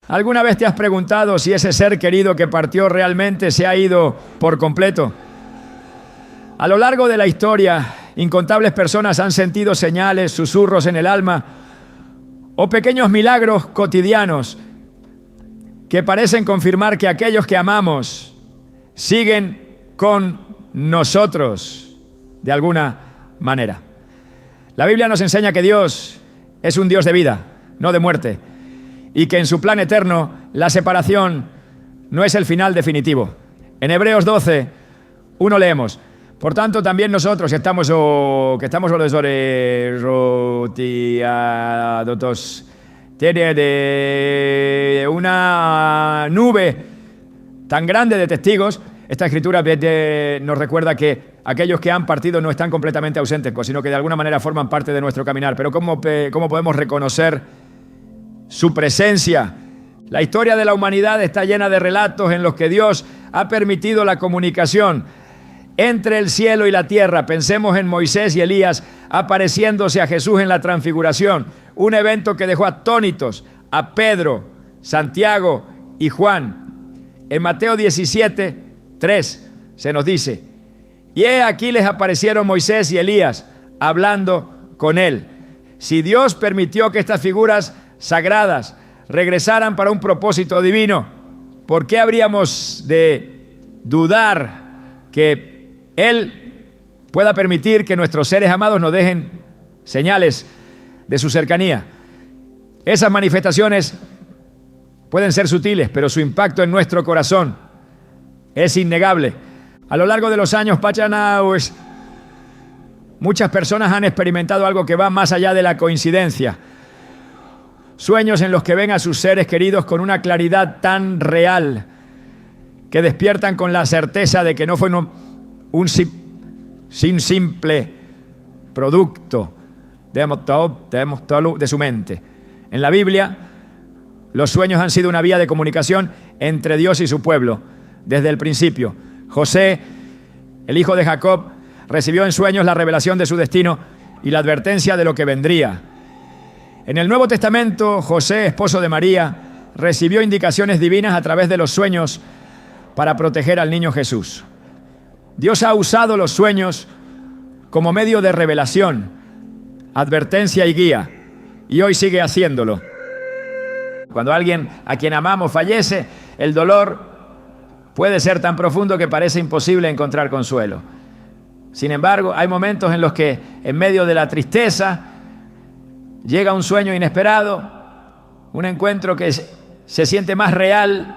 ¿Alguna vez te has preguntado si ese ser querido que partió realmente se ha ido por completo? A lo largo de la historia, incontables personas han sentido señales, susurros en el alma o pequeños milagros cotidianos que parecen confirmar que aquellos que amamos siguen con nosotros de alguna manera. La Biblia nos enseña que Dios es un Dios de vida, no de muerte, y que en su plan eterno la separación no es el final definitivo. En Hebreos 12, 1 leemos: por tanto, también nosotros que estamos rodeados de una nube tan grande de testigos. Esta escritura nos recuerda que aquellos que han partido no están completamente ausentes, sino que de alguna manera forman parte de nuestro caminar. Pero ¿cómo podemos reconocer su presencia? La historia de la humanidad está llena de relatos en los que Dios ha permitido la comunicación entre el cielo y la tierra. Pensemos en Moisés y Elías apareciéndose a Jesús en la transfiguración, un evento que dejó atónitos a Pedro, Santiago y Juan. En Mateo 17, 3 se nos dice: y he aquí les aparecieron Moisés y Elías hablando con él. Si Dios permitió que estas figuras sagradas regresaran para un propósito divino, ¿por qué habríamos de dudar que Él pueda permitir que nuestros seres amados nos dejen señales de su cercanía? Esas manifestaciones pueden ser sutiles, pero su impacto en nuestro corazón es innegable. A lo largo de los años, Pachanaues, muchas personas han experimentado algo que va más allá de la coincidencia. Sueños en los que ven a sus seres queridos con una claridad tan real que despiertan con la certeza de que no fue un simple producto de su mente. En la Biblia, los sueños han sido una vía de comunicación entre Dios y su pueblo desde el principio. José, el hijo de Jacob, recibió en sueños la revelación de su destino y la advertencia de lo que vendría. En el Nuevo Testamento, José, esposo de María, recibió indicaciones divinas a través de los sueños para proteger al niño Jesús. Dios ha usado los sueños como medio de revelación, advertencia y guía, y hoy sigue haciéndolo. Cuando alguien a quien amamos fallece, el dolor puede ser tan profundo que parece imposible encontrar consuelo. Sin embargo, hay momentos en los que, en medio de la tristeza, llega un sueño inesperado, un encuentro que se siente más real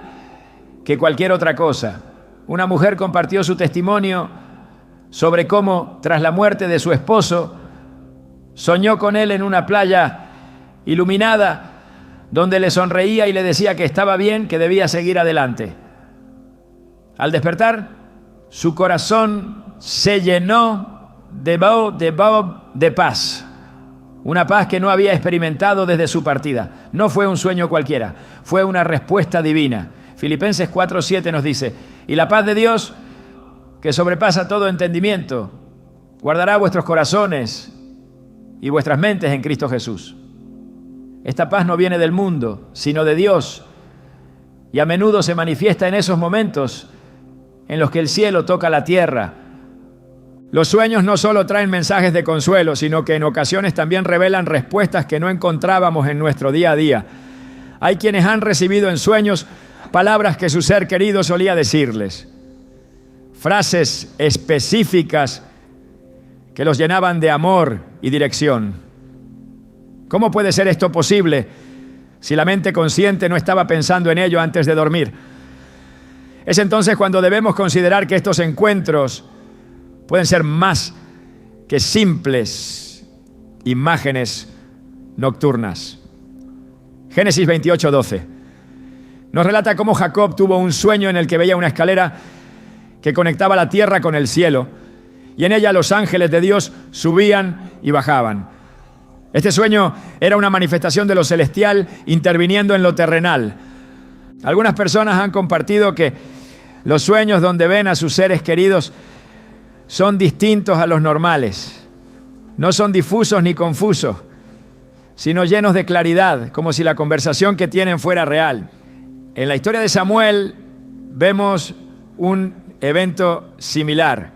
que cualquier otra cosa. Una mujer compartió su testimonio sobre cómo, tras la muerte de su esposo, soñó con él en una playa iluminada, donde le sonreía y le decía que estaba bien, que debía seguir adelante. Al despertar, su corazón se llenó de paz. Una paz que no había experimentado desde su partida. No fue un sueño cualquiera, fue una respuesta divina. Filipenses 4:7 nos dice: y la paz de Dios, que sobrepasa todo entendimiento, guardará vuestros corazones y vuestras mentes en Cristo Jesús. Esta paz no viene del mundo, sino de Dios, y a menudo se manifiesta en esos momentos en los que el cielo toca la tierra. Los sueños no solo traen mensajes de consuelo, sino que en ocasiones también revelan respuestas que no encontrábamos en nuestro día a día. Hay quienes han recibido en sueños palabras que su ser querido solía decirles, frases específicas que los llenaban de amor y dirección. ¿Cómo puede ser esto posible si la mente consciente no estaba pensando en ello antes de dormir? Es entonces cuando debemos considerar que estos encuentros pueden ser más que simples imágenes nocturnas. Génesis 28:12 nos relata cómo Jacob tuvo un sueño en el que veía una escalera que conectaba la tierra con el cielo, y en ella los ángeles de Dios subían y bajaban. Este sueño era una manifestación de lo celestial interviniendo en lo terrenal. Algunas personas han compartido que los sueños donde ven a sus seres queridos son distintos a los normales. No son difusos ni confusos, sino llenos de claridad, como si la conversación que tienen fuera real. En la historia de Samuel vemos un evento similar.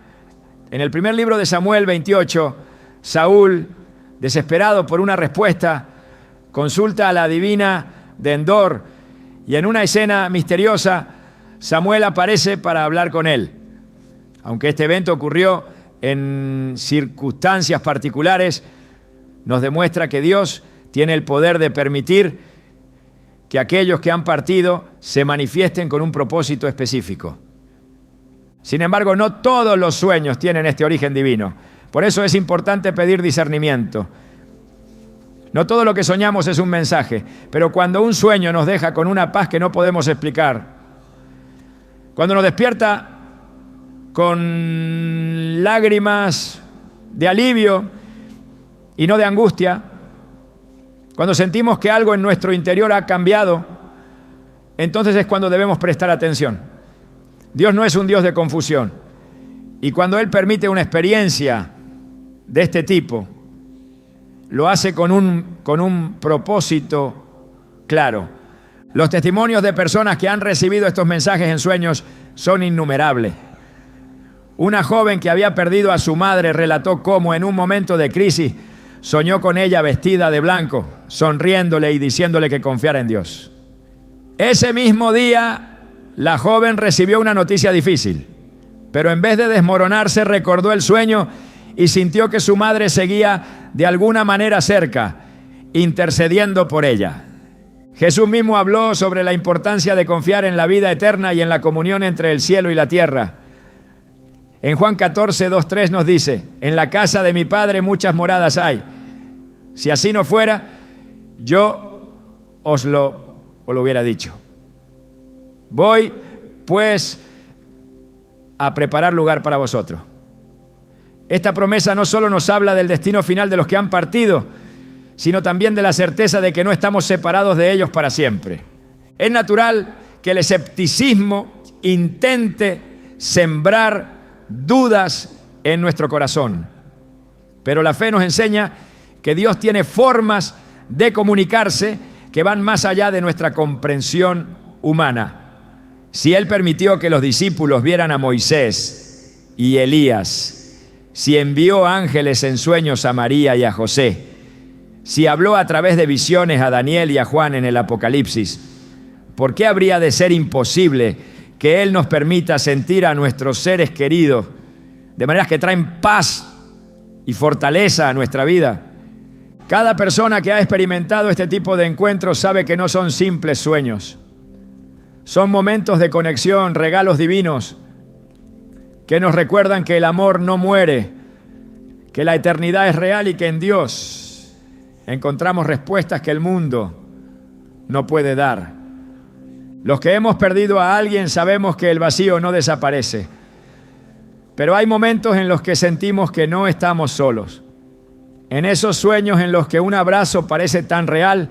En el primer libro de Samuel 28, Saúl, desesperado por una respuesta, consulta a la adivina de Endor y en una escena misteriosa, Samuel aparece para hablar con él. Aunque este evento ocurrió en circunstancias particulares, nos demuestra que Dios tiene el poder de permitir que aquellos que han partido se manifiesten con un propósito específico. Sin embargo, no todos los sueños tienen este origen divino. Por eso es importante pedir discernimiento. No todo lo que soñamos es un mensaje, pero cuando un sueño nos deja con una paz que no podemos explicar, cuando nos despierta con lágrimas de alivio y no de angustia, cuando sentimos que algo en nuestro interior ha cambiado, entonces es cuando debemos prestar atención. Dios no es un Dios de confusión. Y cuando Él permite una experiencia de este tipo, lo hace con un propósito claro. Los testimonios de personas que han recibido estos mensajes en sueños son innumerables. Una joven que había perdido a su madre relató cómo en un momento de crisis soñó con ella vestida de blanco, sonriéndole y diciéndole que confiara en Dios. Ese mismo día, la joven recibió una noticia difícil, pero en vez de desmoronarse, recordó el sueño y sintió que su madre seguía de alguna manera cerca, intercediendo por ella. Jesús mismo habló sobre la importancia de confiar en la vida eterna y en la comunión entre el cielo y la tierra. En Juan 14, 2-3 nos dice: en la casa de mi Padre muchas moradas hay. Si así no fuera, yo os lo hubiera dicho. Voy, pues, a preparar lugar para vosotros. Esta promesa no solo nos habla del destino final de los que han partido, sino también de la certeza de que no estamos separados de ellos para siempre. Es natural que el escepticismo intente sembrar dudas en nuestro corazón, pero la fe nos enseña que Dios tiene formas de comunicarse que van más allá de nuestra comprensión humana. Si Él permitió que los discípulos vieran a Moisés y Elías, si envió ángeles en sueños a María y a José, si habló a través de visiones a Daniel y a Juan en el Apocalipsis, ¿por qué habría de ser imposible que Él nos permita sentir a nuestros seres queridos de maneras que traen paz y fortaleza a nuestra vida? Cada persona que ha experimentado este tipo de encuentros sabe que no son simples sueños. Son momentos de conexión, regalos divinos que nos recuerdan que el amor no muere, que la eternidad es real y que en Dios encontramos respuestas que el mundo no puede dar. Los que hemos perdido a alguien sabemos que el vacío no desaparece, pero hay momentos en los que sentimos que no estamos solos. En esos sueños en los que un abrazo parece tan real,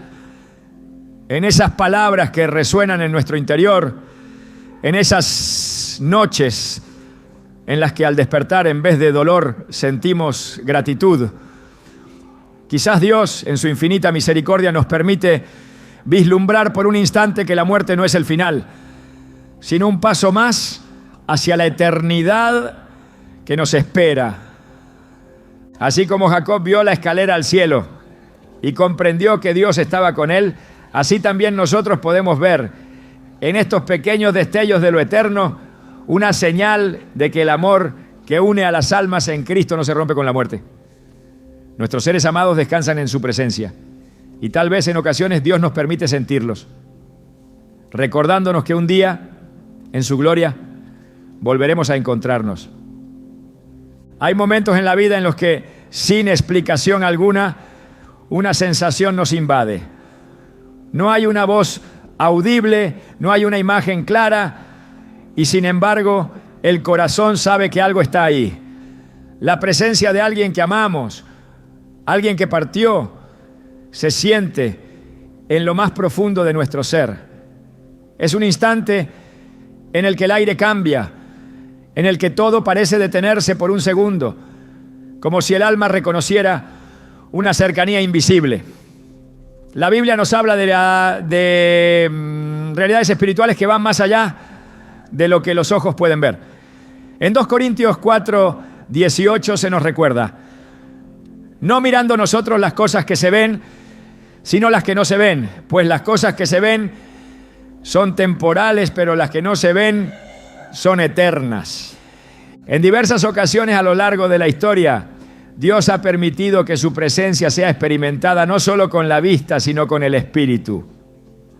en esas palabras que resuenan en nuestro interior, en esas noches en las que al despertar en vez de dolor sentimos gratitud. Quizás Dios en su infinita misericordia nos permite vislumbrar por un instante que la muerte no es el final, sino un paso más hacia la eternidad que nos espera. Así como Jacob vio la escalera al cielo y comprendió que Dios estaba con él, así también nosotros podemos ver en estos pequeños destellos de lo eterno una señal de que el amor que une a las almas en Cristo no se rompe con la muerte. Nuestros seres amados descansan en su presencia y tal vez en ocasiones Dios nos permite sentirlos, recordándonos que un día, en su gloria, volveremos a encontrarnos. Hay momentos en la vida en los que, sin explicación alguna, una sensación nos invade. No hay una voz audible, no hay una imagen clara, y sin embargo, el corazón sabe que algo está ahí. La presencia de alguien que amamos, alguien que partió, se siente en lo más profundo de nuestro ser. Es un instante en el que el aire cambia, en el que todo parece detenerse por un segundo, como si el alma reconociera una cercanía invisible. La Biblia nos habla de realidades espirituales que van más allá de lo que los ojos pueden ver. En 2 Corintios 4:18 se nos recuerda: no mirando nosotros las cosas que se ven, sino las que no se ven, pues las cosas que se ven son temporales, pero las que no se ven son eternas. En diversas ocasiones a lo largo de la historia, Dios ha permitido que su presencia sea experimentada no solo con la vista, sino con el espíritu.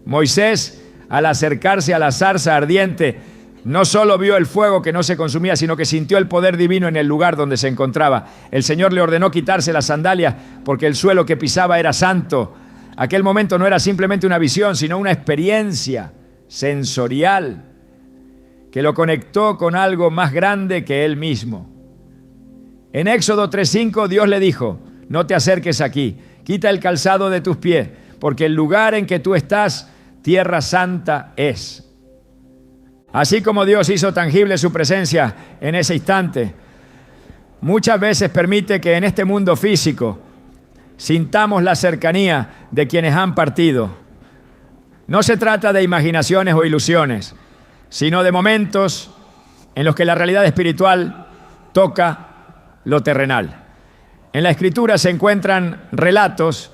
Moisés, al acercarse a la zarza ardiente, no solo vio el fuego que no se consumía, sino que sintió el poder divino en el lugar donde se encontraba. El Señor le ordenó quitarse las sandalias porque el suelo que pisaba era santo. Aquel momento no era simplemente una visión, sino una experiencia sensorial que lo conectó con algo más grande que él mismo. En Éxodo 3:5 Dios le dijo: no te acerques aquí, quita el calzado de tus pies, porque el lugar en que tú estás, tierra santa es. Así como Dios hizo tangible su presencia en ese instante, muchas veces permite que en este mundo físico sintamos la cercanía de quienes han partido. No se trata de imaginaciones o ilusiones, sino de momentos en los que la realidad espiritual toca lo terrenal. En la Escritura se encuentran relatos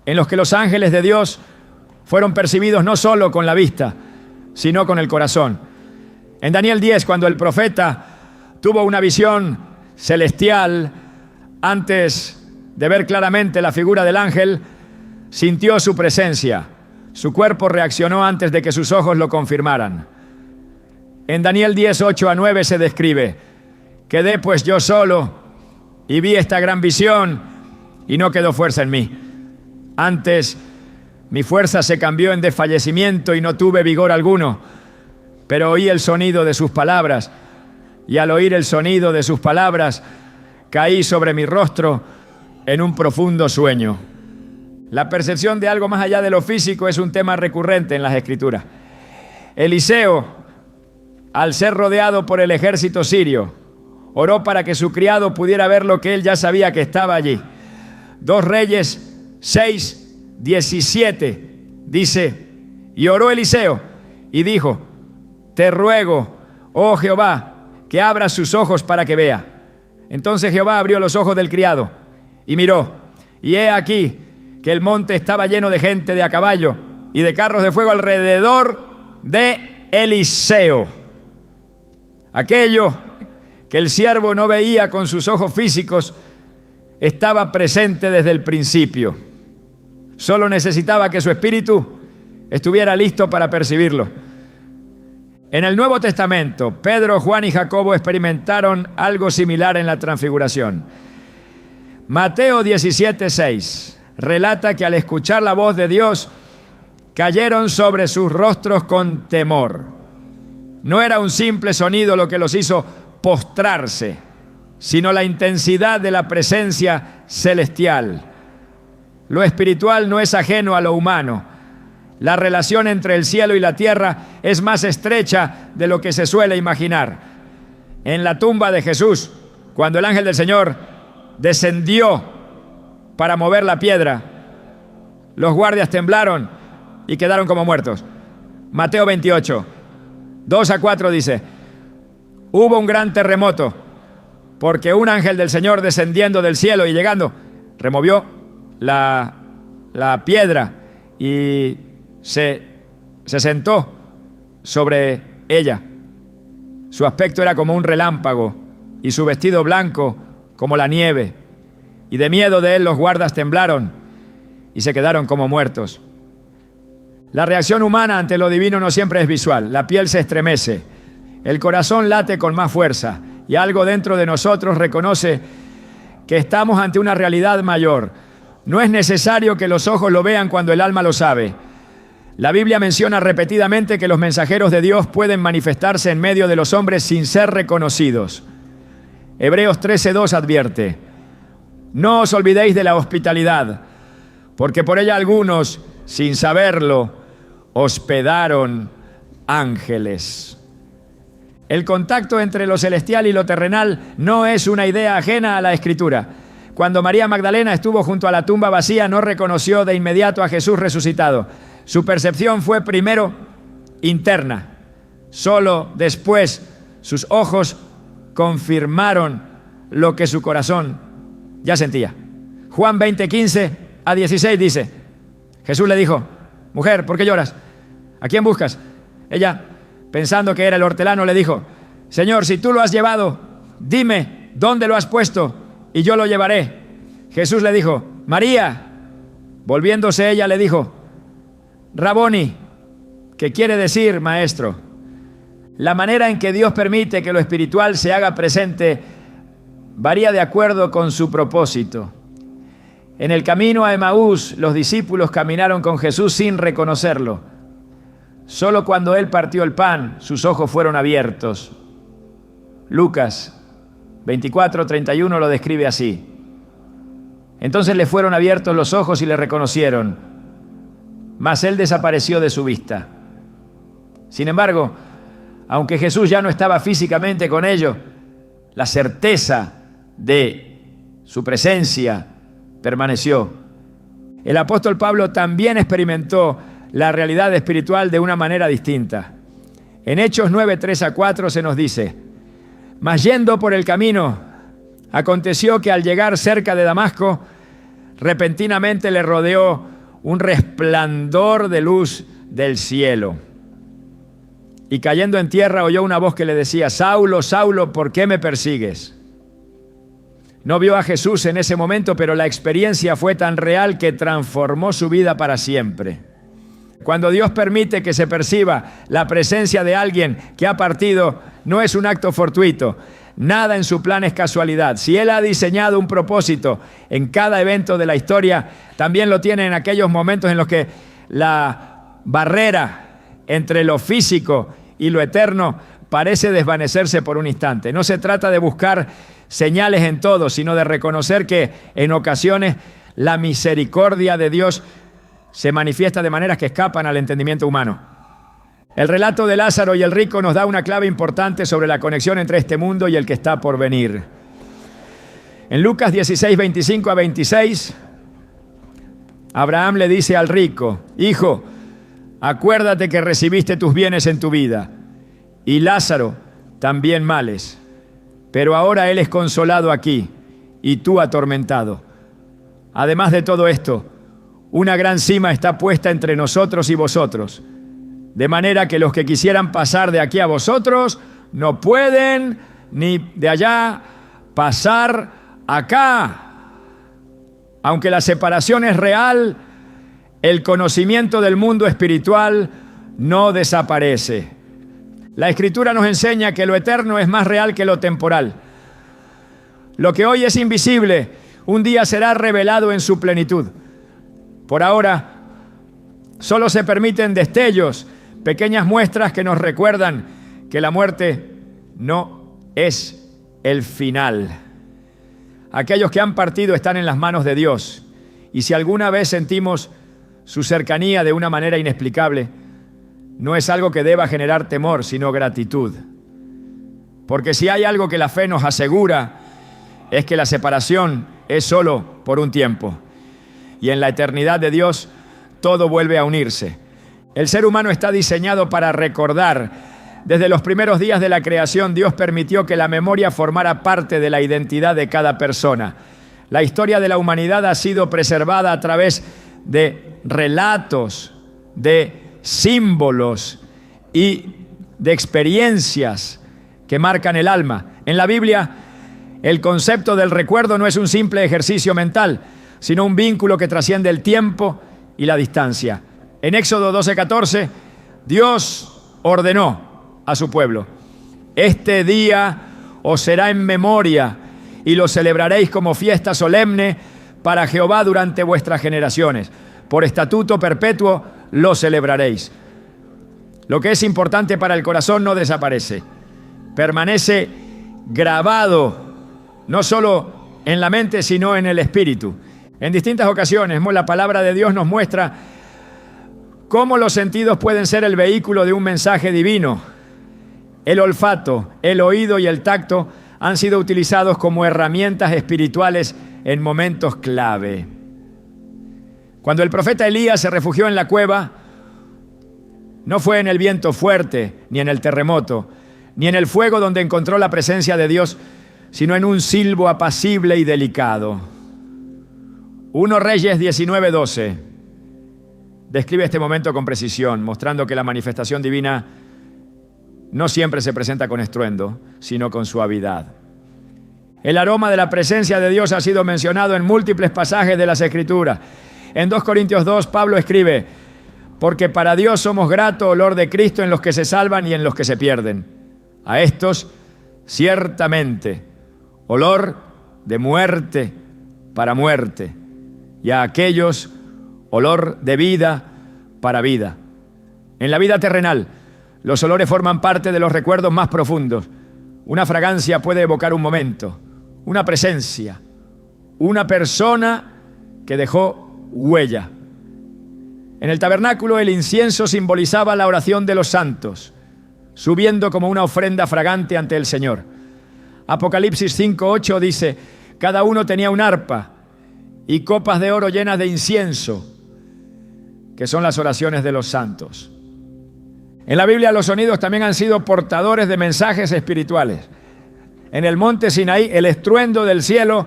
en los que los ángeles de Dios fueron percibidos no solo con la vista, sino con el corazón. En Daniel 10, cuando el profeta tuvo una visión celestial, antes de ver claramente la figura del ángel, sintió su presencia. Su cuerpo reaccionó antes de que sus ojos lo confirmaran. En Daniel 10, 8-9 se describe: quedé pues yo solo y vi esta gran visión y no quedó fuerza en mí. Antes mi fuerza se cambió en desfallecimiento y no tuve vigor alguno, pero oí el sonido de sus palabras, y al oír el sonido de sus palabras caí sobre mi rostro en un profundo sueño. La percepción de algo más allá de lo físico es un tema recurrente en las Escrituras. Eliseo, al ser rodeado por el ejército sirio, oró para que su criado pudiera ver lo que él ya sabía que estaba allí. 2 Reyes 6:17 dice: y oró Eliseo y dijo: te ruego, oh Jehová, que abras sus ojos para que vea. Entonces Jehová abrió los ojos del criado y miró, y he aquí que el monte estaba lleno de gente de a caballo y de carros de fuego alrededor de Eliseo. Aquello que el siervo no veía con sus ojos físicos estaba presente desde el principio. Solo necesitaba que su espíritu estuviera listo para percibirlo. En el Nuevo Testamento, Pedro, Juan y Jacobo experimentaron algo similar en la transfiguración. Mateo 17:6 relata que al escuchar la voz de Dios, cayeron sobre sus rostros con temor. No era un simple sonido lo que los hizo postrarse, sino la intensidad de la presencia celestial. Lo espiritual no es ajeno a lo humano. La relación entre el cielo y la tierra es más estrecha de lo que se suele imaginar. En la tumba de Jesús, cuando el ángel del Señor descendió para mover la piedra, los guardias temblaron y quedaron como muertos. Mateo 28, 2-4 dice: hubo un gran terremoto, porque un ángel del Señor descendiendo del cielo y llegando, removió la piedra y se sentó sobre ella. Su aspecto era como un relámpago y su vestido blanco como la nieve. Y de miedo de él los guardas temblaron y se quedaron como muertos. La reacción humana ante lo divino no siempre es visual. La piel se estremece, el corazón late con más fuerza y algo dentro de nosotros reconoce que estamos ante una realidad mayor. No es necesario que los ojos lo vean cuando el alma lo sabe. La Biblia menciona repetidamente que los mensajeros de Dios pueden manifestarse en medio de los hombres sin ser reconocidos. Hebreos 13:2 advierte: no os olvidéis de la hospitalidad, porque por ella algunos, sin saberlo, hospedaron ángeles. El contacto entre lo celestial y lo terrenal no es una idea ajena a la Escritura. Cuando María Magdalena estuvo junto a la tumba vacía, no reconoció de inmediato a Jesús resucitado. Su percepción fue primero interna. Solo después sus ojos confirmaron lo que su corazón ya sentía. Juan 20:15-16 dice, Jesús le dijo, mujer, ¿por qué lloras? ¿A quién buscas? Ella, pensando que era el hortelano, le dijo, Señor, si tú lo has llevado, dime dónde lo has puesto y yo lo llevaré. Jesús le dijo, María. Volviéndose ella le dijo, Raboni, que quiere decir maestro. La manera en que Dios permite que lo espiritual se haga presente varía de acuerdo con su propósito. En el camino a Emaús, los discípulos caminaron con Jesús sin reconocerlo. Solo cuando Él partió el pan, sus ojos fueron abiertos. Lucas 24:31 lo describe así. Entonces le fueron abiertos los ojos y le reconocieron, mas Él desapareció de su vista. Sin embargo, aunque Jesús ya no estaba físicamente con ellos, la certeza de su presencia permaneció. El apóstol Pablo también experimentó la realidad espiritual de una manera distinta. En Hechos 9:3-4 se nos dice, mas yendo por el camino, aconteció que al llegar cerca de Damasco, repentinamente le rodeó un resplandor de luz del cielo. Y cayendo en tierra oyó una voz que le decía, Saulo, Saulo, ¿por qué me persigues? No vio a Jesús en ese momento, pero la experiencia fue tan real que transformó su vida para siempre. Cuando Dios permite que se perciba la presencia de alguien que ha partido, no es un acto fortuito. Nada en su plan es casualidad. Si Él ha diseñado un propósito en cada evento de la historia, también lo tiene en aquellos momentos en los que la barrera entre lo físico y lo eterno parece desvanecerse por un instante. No se trata de buscar señales en todo, sino de reconocer que en ocasiones la misericordia de Dios se manifiesta de maneras que escapan al entendimiento humano. El relato de Lázaro y el rico nos da una clave importante sobre la conexión entre este mundo y el que está por venir. En Lucas 16:25-26, Abraham le dice al rico, hijo, acuérdate que recibiste tus bienes en tu vida, y Lázaro también males, pero ahora él es consolado aquí, y tú atormentado. Además de todo esto, una gran cima está puesta entre nosotros y vosotros, de manera que los que quisieran pasar de aquí a vosotros no pueden, ni de allá pasar acá. Aunque la separación es real, el conocimiento del mundo espiritual no desaparece. La Escritura nos enseña que lo eterno es más real que lo temporal. Lo que hoy es invisible, un día será revelado en su plenitud. Por ahora, solo se permiten destellos, pequeñas muestras que nos recuerdan que la muerte no es el final. Aquellos que han partido están en las manos de Dios, y si alguna vez sentimos su cercanía de una manera inexplicable, no es algo que deba generar temor, sino gratitud. Porque si hay algo que la fe nos asegura, es que la separación es solo por un tiempo. Y en la eternidad de Dios, todo vuelve a unirse. El ser humano está diseñado para recordar. Desde los primeros días de la creación, Dios permitió que la memoria formara parte de la identidad de cada persona. La historia de la humanidad ha sido preservada a través de relatos, de símbolos y de experiencias que marcan el alma. En la Biblia, el concepto del recuerdo no es un simple ejercicio mental, sino un vínculo que trasciende el tiempo y la distancia. En Éxodo 12:14, Dios ordenó a su pueblo, este día os será en memoria y lo celebraréis como fiesta solemne para Jehová durante vuestras generaciones. Por estatuto perpetuo lo celebraréis. Lo que es importante para el corazón no desaparece, permanece grabado, no solo en la mente, sino en el espíritu. En distintas ocasiones, la palabra de Dios nos muestra cómo los sentidos pueden ser el vehículo de un mensaje divino. El olfato, el oído y el tacto han sido utilizados como herramientas espirituales en momentos clave. Cuando el profeta Elías se refugió en la cueva, no fue en el viento fuerte, ni en el terremoto, ni en el fuego donde encontró la presencia de Dios, sino en un silbo apacible y delicado. 1 Reyes 19:12 describe este momento con precisión, mostrando que la manifestación divina no siempre se presenta con estruendo, sino con suavidad. El aroma de la presencia de Dios ha sido mencionado en múltiples pasajes de las Escrituras. En 2 Corintios 2, Pablo escribe: porque para Dios somos grato olor de Cristo en los que se salvan y en los que se pierden. A estos, ciertamente, olor de muerte para muerte, y a aquellos, olor de vida para vida. En la vida terrenal, los olores forman parte de los recuerdos más profundos. Una fragancia puede evocar un momento, una presencia, una persona que dejó huella. En el tabernáculo el incienso simbolizaba la oración de los santos, subiendo como una ofrenda fragante ante el Señor. Apocalipsis 5:8 dice: cada uno tenía un arpa y copas de oro llenas de incienso, que son las oraciones de los santos. En la Biblia los sonidos también han sido portadores de mensajes espirituales. En el monte Sinaí, el estruendo del cielo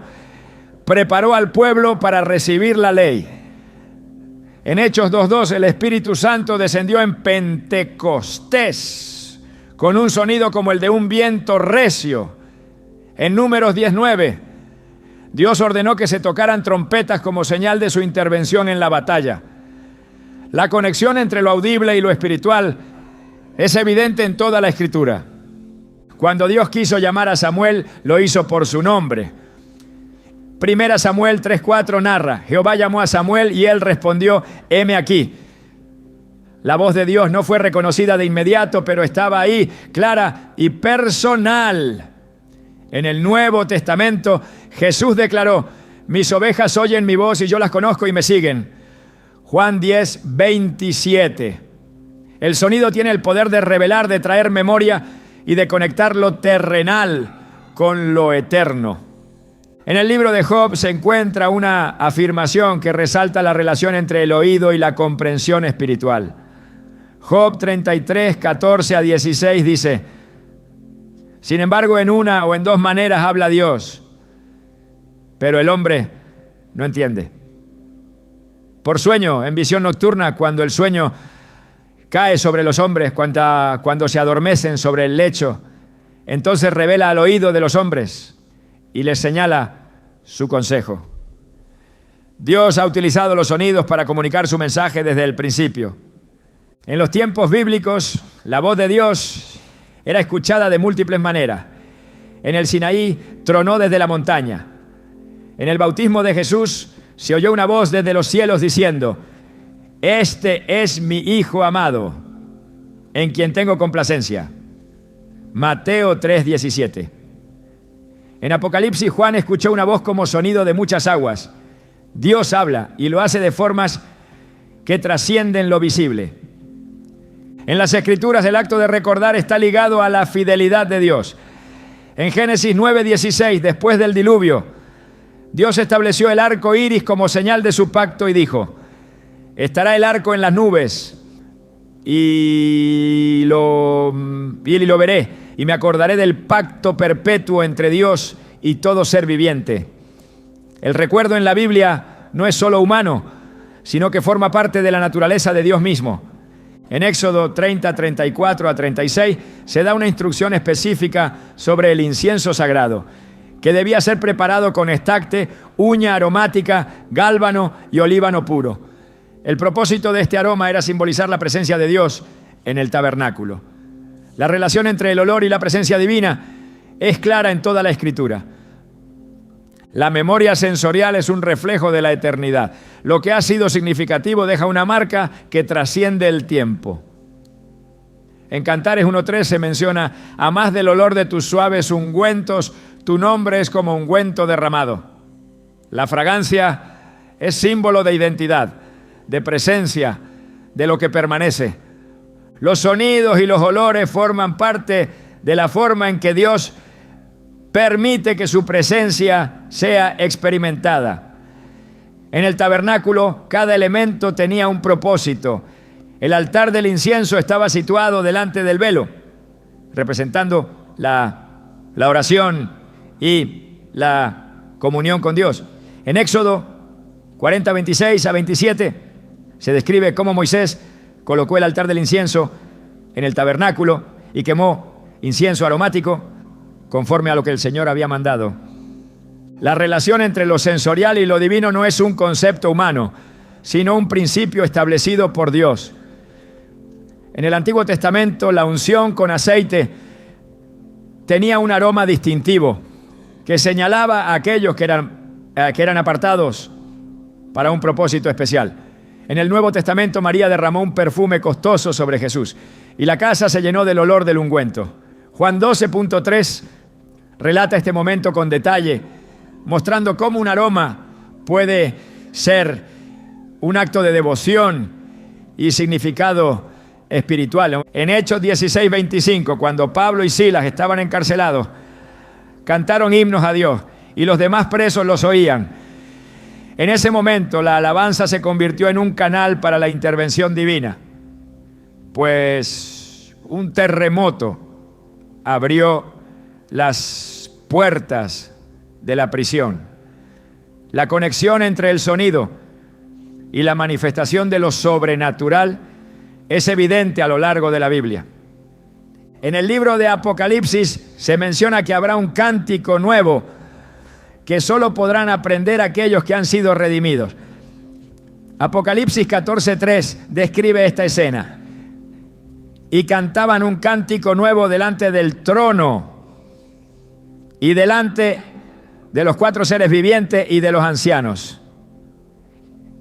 preparó al pueblo para recibir la ley. En Hechos 2:2, el Espíritu Santo descendió en Pentecostés con un sonido como el de un viento recio. En Números 19, Dios ordenó que se tocaran trompetas como señal de su intervención en la batalla. La conexión entre lo audible y lo espiritual es evidente en toda la Escritura. Cuando Dios quiso llamar a Samuel, lo hizo por su nombre. 1 Samuel 3:4 narra: Jehová llamó a Samuel y él respondió: heme aquí. La voz de Dios no fue reconocida de inmediato, pero estaba ahí, clara y personal. En el Nuevo Testamento, Jesús declaró: mis ovejas oyen mi voz y yo las conozco y me siguen. Juan 10:27. El sonido tiene el poder de revelar, de traer memoria y de conectar lo terrenal con lo eterno. En el libro de Job se encuentra una afirmación que resalta la relación entre el oído y la comprensión espiritual. Job 33:14-16 dice: sin embargo, en una o en dos maneras habla Dios, pero el hombre no entiende. Por sueño, en visión nocturna, cuando el sueño cae sobre los hombres, cuando se adormecen sobre el lecho, entonces revela al oído de los hombres y les señala su consejo. Dios ha utilizado los sonidos para comunicar su mensaje desde el principio. En los tiempos bíblicos, la voz de Dios era escuchada de múltiples maneras. En el Sinaí tronó desde la montaña. En el bautismo de Jesús se oyó una voz desde los cielos diciendo: este es mi Hijo amado, en quien tengo complacencia. Mateo 3:17. En Apocalipsis, Juan escuchó una voz como sonido de muchas aguas. Dios habla y lo hace de formas que trascienden lo visible. En las Escrituras, el acto de recordar está ligado a la fidelidad de Dios. En Génesis 9:16, después del diluvio, Dios estableció el arco iris como señal de su pacto y dijo: estará el arco en las nubes y lo veré, y me acordaré del pacto perpetuo entre Dios y todo ser viviente. El recuerdo en la Biblia no es solo humano, sino que forma parte de la naturaleza de Dios mismo. En Éxodo 30:34-36 se da una instrucción específica sobre el incienso sagrado, que debía ser preparado con estacte, uña aromática, gálbano y olíbano puro. El propósito de este aroma era simbolizar la presencia de Dios en el tabernáculo. La relación entre el olor y la presencia divina es clara en toda la Escritura. La memoria sensorial es un reflejo de la eternidad. Lo que ha sido significativo deja una marca que trasciende el tiempo. En Cantares 1:3 se menciona: a más del olor de tus suaves ungüentos, tu nombre es como ungüento derramado. La fragancia es símbolo de identidad, de presencia, de lo que permanece. Los sonidos y los olores forman parte de la forma en que Dios permite que su presencia sea experimentada. En el tabernáculo, cada elemento tenía un propósito. El altar del incienso estaba situado delante del velo, representando la oración y la comunión con Dios. En Éxodo 40, 26 a 27, se describe cómo Moisés colocó el altar del incienso en el tabernáculo y quemó incienso aromático conforme a lo que el Señor había mandado. La relación entre lo sensorial y lo divino no es un concepto humano, sino un principio establecido por Dios. En el Antiguo Testamento, la unción con aceite tenía un aroma distintivo que señalaba a aquellos que eran apartados para un propósito especial. En el Nuevo Testamento, María derramó un perfume costoso sobre Jesús y la casa se llenó del olor del ungüento. Juan 12.3 relata este momento con detalle, mostrando cómo un aroma puede ser un acto de devoción y significado espiritual. En Hechos 16:25, cuando Pablo y Silas estaban encarcelados, cantaron himnos a Dios y los demás presos los oían. En ese momento la alabanza se convirtió en un canal para la intervención divina, pues un terremoto abrió las puertas de la prisión. La conexión entre el sonido y la manifestación de lo sobrenatural es evidente a lo largo de la Biblia. En el libro de Apocalipsis se menciona que habrá un cántico nuevo que solo podrán aprender aquellos que han sido redimidos. Apocalipsis 14:3 describe esta escena. Y cantaban un cántico nuevo delante del trono y delante de los 4 seres vivientes y de los ancianos.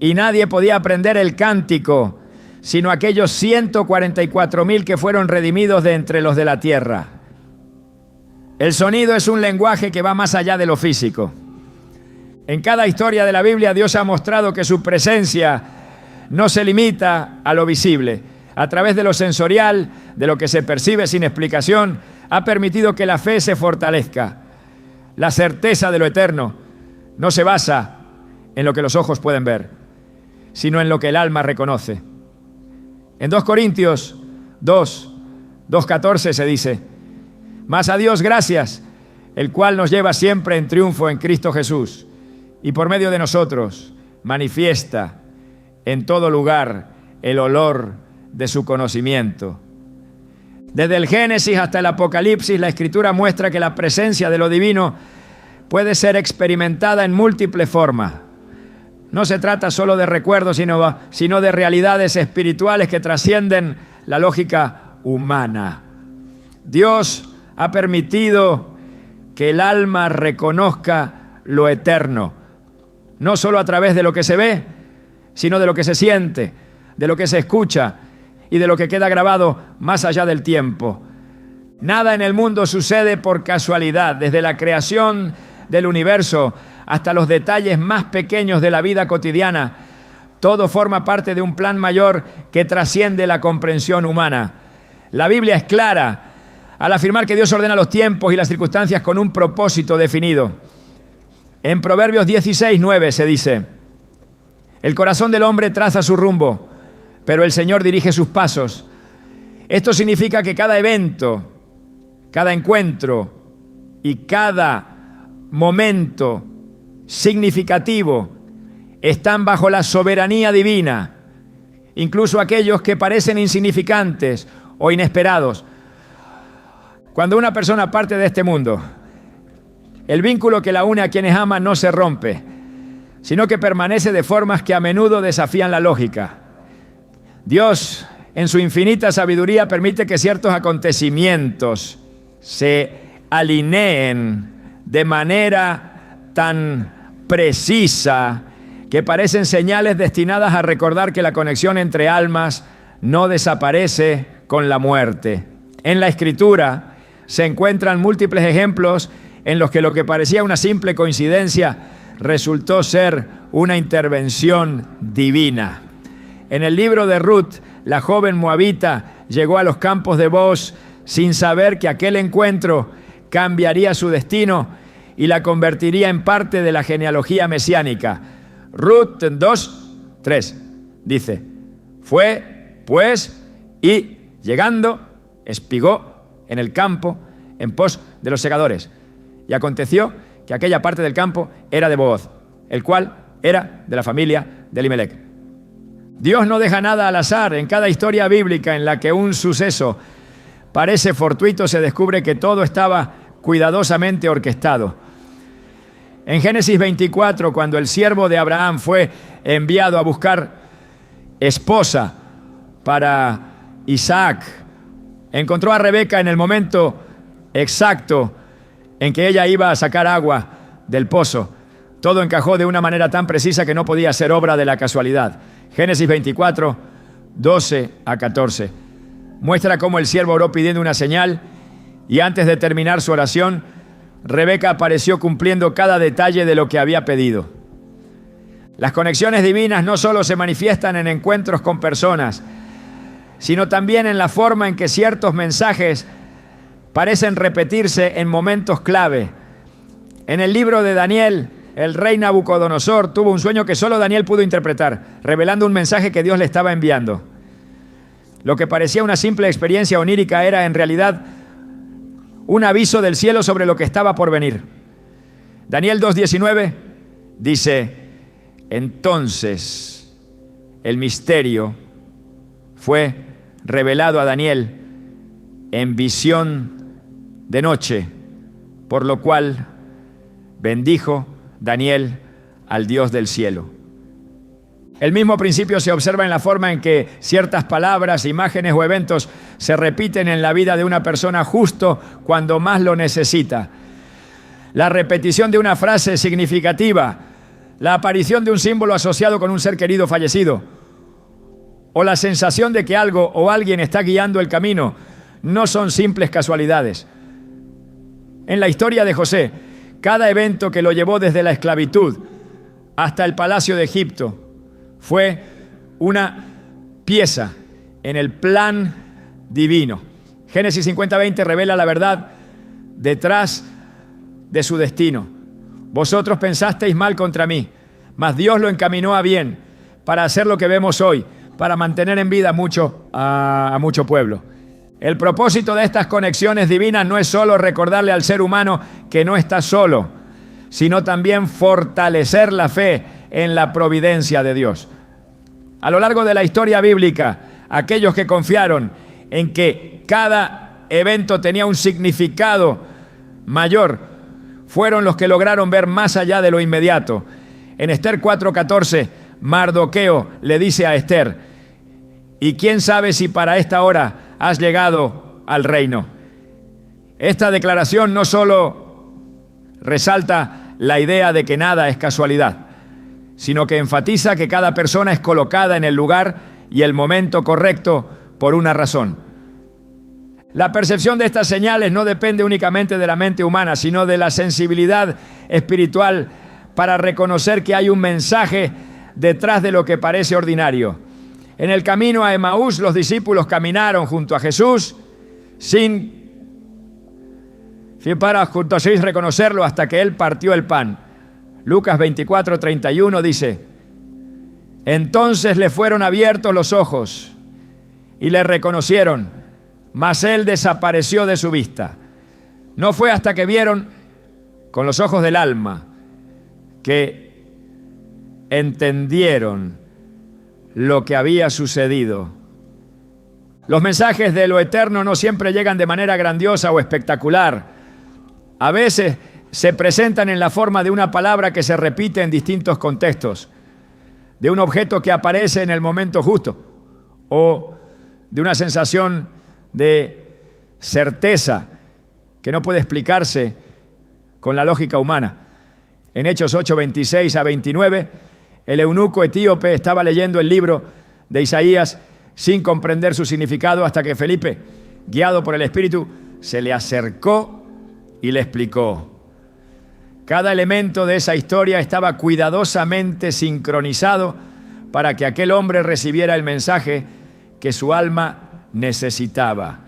Y nadie podía aprender el cántico, sino aquellos 144,000 que fueron redimidos de entre los de la tierra. El sonido es un lenguaje que va más allá de lo físico. En cada historia de la Biblia, Dios ha mostrado que su presencia no se limita a lo visible. A través de lo sensorial, de lo que se percibe sin explicación, ha permitido que la fe se fortalezca. La certeza de lo eterno no se basa en lo que los ojos pueden ver, sino en lo que el alma reconoce. En 2 Corintios 2:14 se dice: mas a Dios gracias, el cual nos lleva siempre en triunfo en Cristo Jesús, y por medio de nosotros manifiesta en todo lugar el olor de su conocimiento. Desde el Génesis hasta el Apocalipsis, la Escritura muestra que la presencia de lo divino puede ser experimentada en múltiples formas. No se trata solo de recuerdos, sino de realidades espirituales que trascienden la lógica humana. Dios ha permitido que el alma reconozca lo eterno, no solo a través de lo que se ve, sino de lo que se siente, de lo que se escucha y de lo que queda grabado más allá del tiempo. Nada en el mundo sucede por casualidad, desde la creación del universo hasta los detalles más pequeños de la vida cotidiana. Todo forma parte de un plan mayor que trasciende la comprensión humana. La Biblia es clara al afirmar que Dios ordena los tiempos y las circunstancias con un propósito definido. En Proverbios 16:9 se dice: el corazón del hombre traza su rumbo, pero el Señor dirige sus pasos. Esto significa que cada evento, cada encuentro y cada momento significativo están bajo la soberanía divina, incluso aquellos que parecen insignificantes o inesperados. Cuando una persona parte de este mundo, el vínculo que la une a quienes aman no se rompe, sino que permanece de formas que a menudo desafían la lógica. Dios, en su infinita sabiduría, permite que ciertos acontecimientos se alineen de manera tan precisa que parecen señales destinadas a recordar que la conexión entre almas no desaparece con la muerte. En la Escritura se encuentran múltiples ejemplos en los que lo que parecía una simple coincidencia resultó ser una intervención divina. En el libro de Ruth, la joven moabita llegó a los campos de Booz sin saber que aquel encuentro cambiaría su destino y la convertiría en parte de la genealogía mesiánica. Ruth 2:3 dice: fue, pues, y llegando, espigó en el campo en pos de los segadores. Y aconteció que aquella parte del campo era de Booz, el cual era de la familia de Elimelec. Dios no deja nada al azar. En cada historia bíblica en la que un suceso parece fortuito, se descubre que todo estaba cuidadosamente orquestado. En Génesis 24, cuando el siervo de Abraham fue enviado a buscar esposa para Isaac, encontró a Rebeca en el momento exacto en que ella iba a sacar agua del pozo. Todo encajó de una manera tan precisa que no podía ser obra de la casualidad. Génesis 24, 12 a 14. Muestra cómo el siervo oró pidiendo una señal y antes de terminar su oración, Rebeca apareció cumpliendo cada detalle de lo que había pedido. Las conexiones divinas no solo se manifiestan en encuentros con personas, sino también en la forma en que ciertos mensajes parecen repetirse en momentos clave. En el libro de Daniel, el rey Nabucodonosor tuvo un sueño que solo Daniel pudo interpretar, revelando un mensaje que Dios le estaba enviando. Lo que parecía una simple experiencia onírica era en realidad un aviso del cielo sobre lo que estaba por venir. Daniel 2:19 dice: entonces el misterio fue revelado a Daniel en visión de noche, por lo cual bendijo Daniel al Dios del cielo. El mismo principio se observa en la forma en que ciertas palabras, imágenes o eventos se repiten en la vida de una persona justo cuando más lo necesita. La repetición de una frase significativa, la aparición de un símbolo asociado con un ser querido fallecido, o la sensación de que algo o alguien está guiando el camino, no son simples casualidades. En la historia de José, cada evento que lo llevó desde la esclavitud hasta el palacio de Egipto fue una pieza en el plan divino. Génesis 50:20 revela la verdad detrás de su destino. Vosotros pensasteis mal contra mí, mas Dios lo encaminó a bien para hacer lo que vemos hoy, para mantener en vida a mucho pueblo. El propósito de estas conexiones divinas no es solo recordarle al ser humano que no está solo, sino también fortalecer la fe en la providencia de Dios. A lo largo de la historia bíblica, aquellos que confiaron en que cada evento tenía un significado mayor fueron los que lograron ver más allá de lo inmediato. En Esther 4:14, Mardoqueo le dice a Esther: ¿y quién sabe si para esta hora has llegado al reino? Esta declaración no solo resalta la idea de que nada es casualidad, sino que enfatiza que cada persona es colocada en el lugar y el momento correcto por una razón. La percepción de estas señales no depende únicamente de la mente humana, sino de la sensibilidad espiritual para reconocer que hay un mensaje detrás de lo que parece ordinario. En el camino a Emaús, los discípulos caminaron junto a Jesús sin reconocerlo hasta que Él partió el pan. Lucas 24:31 dice: entonces le fueron abiertos los ojos y le reconocieron, mas Él desapareció de su vista. No fue hasta que vieron con los ojos del alma que entendieron lo que había sucedido. Los mensajes de lo eterno no siempre llegan de manera grandiosa o espectacular. A veces se presentan en la forma de una palabra que se repite en distintos contextos, de un objeto que aparece en el momento justo, o de una sensación de certeza que no puede explicarse con la lógica humana. En Hechos 8:26 a 29, el eunuco etíope estaba leyendo el libro de Isaías sin comprender su significado hasta que Felipe, guiado por el Espíritu, se le acercó y le explicó. Cada elemento de esa historia estaba cuidadosamente sincronizado para que aquel hombre recibiera el mensaje que su alma necesitaba.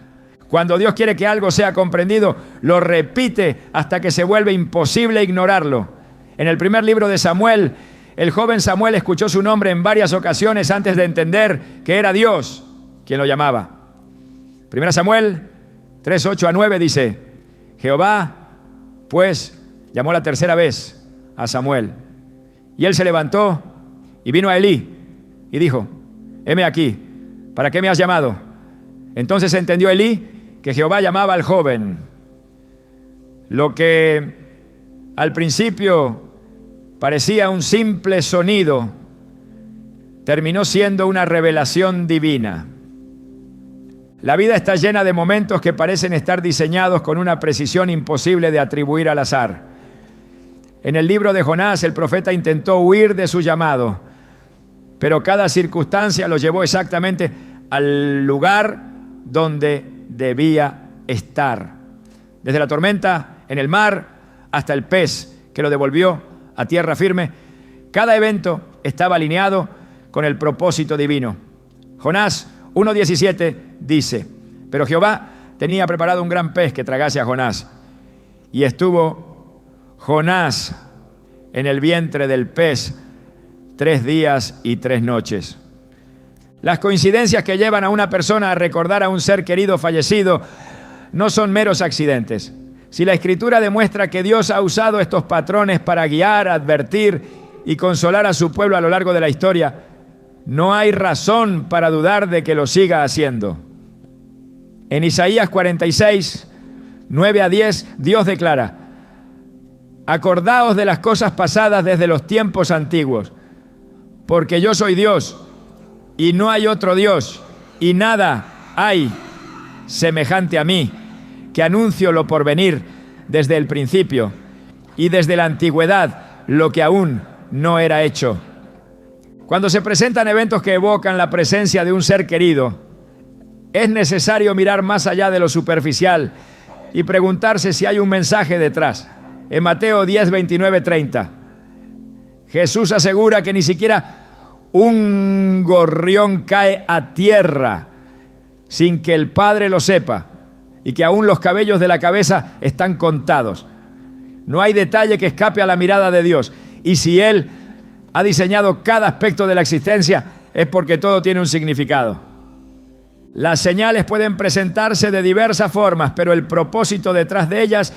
Cuando Dios quiere que algo sea comprendido, lo repite hasta que se vuelve imposible ignorarlo. En el primer libro de Samuel, el joven Samuel escuchó su nombre en varias ocasiones antes de entender que era Dios quien lo llamaba. 1 Samuel 3, 8 a 9 dice: Jehová, pues, llamó la tercera vez a Samuel. Y él se levantó y vino a Elí y dijo: heme aquí, ¿para qué me has llamado? Entonces entendió Elí que Jehová llamaba al joven. Lo que al principio parecía un simple sonido, terminó siendo una revelación divina. La vida está llena de momentos que parecen estar diseñados con una precisión imposible de atribuir al azar. En el libro de Jonás, el profeta intentó huir de su llamado, pero cada circunstancia lo llevó exactamente al lugar donde debía estar. Desde la tormenta en el mar hasta el pez que lo devolvió a tierra firme, cada evento estaba alineado con el propósito divino. Jonás 1:17 dice: pero Jehová tenía preparado un gran pez que tragase a Jonás, y estuvo Jonás en el vientre del pez 3 días y 3 noches. Las coincidencias que llevan a una persona a recordar a un ser querido fallecido no son meros accidentes. Si la Escritura demuestra que Dios ha usado estos patrones para guiar, advertir y consolar a su pueblo a lo largo de la historia, no hay razón para dudar de que lo siga haciendo. En Isaías 46, 9 a 10, Dios declara: acordaos de las cosas pasadas desde los tiempos antiguos, porque yo soy Dios y no hay otro Dios, y nada hay semejante a mí, que anuncio lo por venir desde el principio y desde la antigüedad lo que aún no era hecho. Cuando se presentan eventos que evocan la presencia de un ser querido, es necesario mirar más allá de lo superficial y preguntarse si hay un mensaje detrás. En Mateo 10, 29, 30, Jesús asegura que ni siquiera un gorrión cae a tierra sin que el Padre lo sepa, y que aún los cabellos de la cabeza están contados. No hay detalle que escape a la mirada de Dios, y si Él ha diseñado cada aspecto de la existencia, es porque todo tiene un significado. Las señales pueden presentarse de diversas formas, pero el propósito detrás de ellas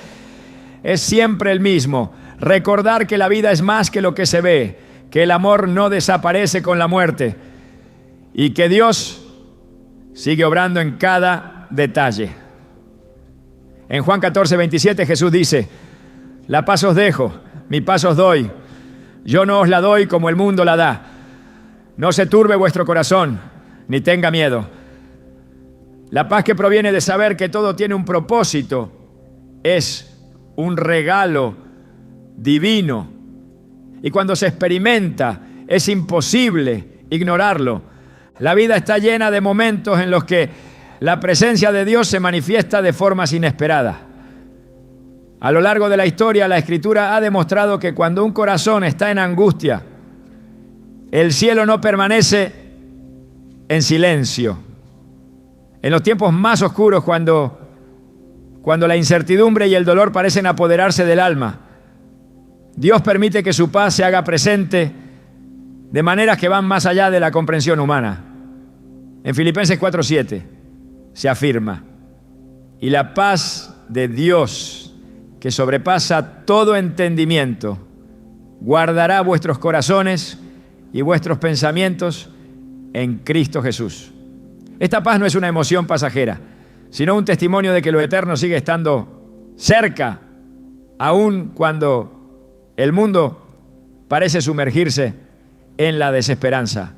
es siempre el mismo: recordar que la vida es más que lo que se ve, que el amor no desaparece con la muerte y que Dios sigue obrando en cada detalle. En Juan 14, 27 Jesús dice: la paz os dejo, mi paz os doy. Yo no os la doy como el mundo la da. No se turbe vuestro corazón, ni tenga miedo. La paz que proviene de saber que todo tiene un propósito es un regalo divino. Y cuando se experimenta, es imposible ignorarlo. La vida está llena de momentos en los que la presencia de Dios se manifiesta de formas inesperadas. A lo largo de la historia, la Escritura ha demostrado que cuando un corazón está en angustia, el cielo no permanece en silencio. En los tiempos más oscuros, cuando la incertidumbre y el dolor parecen apoderarse del alma, Dios permite que su paz se haga presente de maneras que van más allá de la comprensión humana. En Filipenses 4:7 se afirma: y la paz de Dios, que sobrepasa todo entendimiento, guardará vuestros corazones y vuestros pensamientos en Cristo Jesús. Esta paz no es una emoción pasajera, sino un testimonio de que lo eterno sigue estando cerca, aun cuando el mundo parece sumergirse en la desesperanza.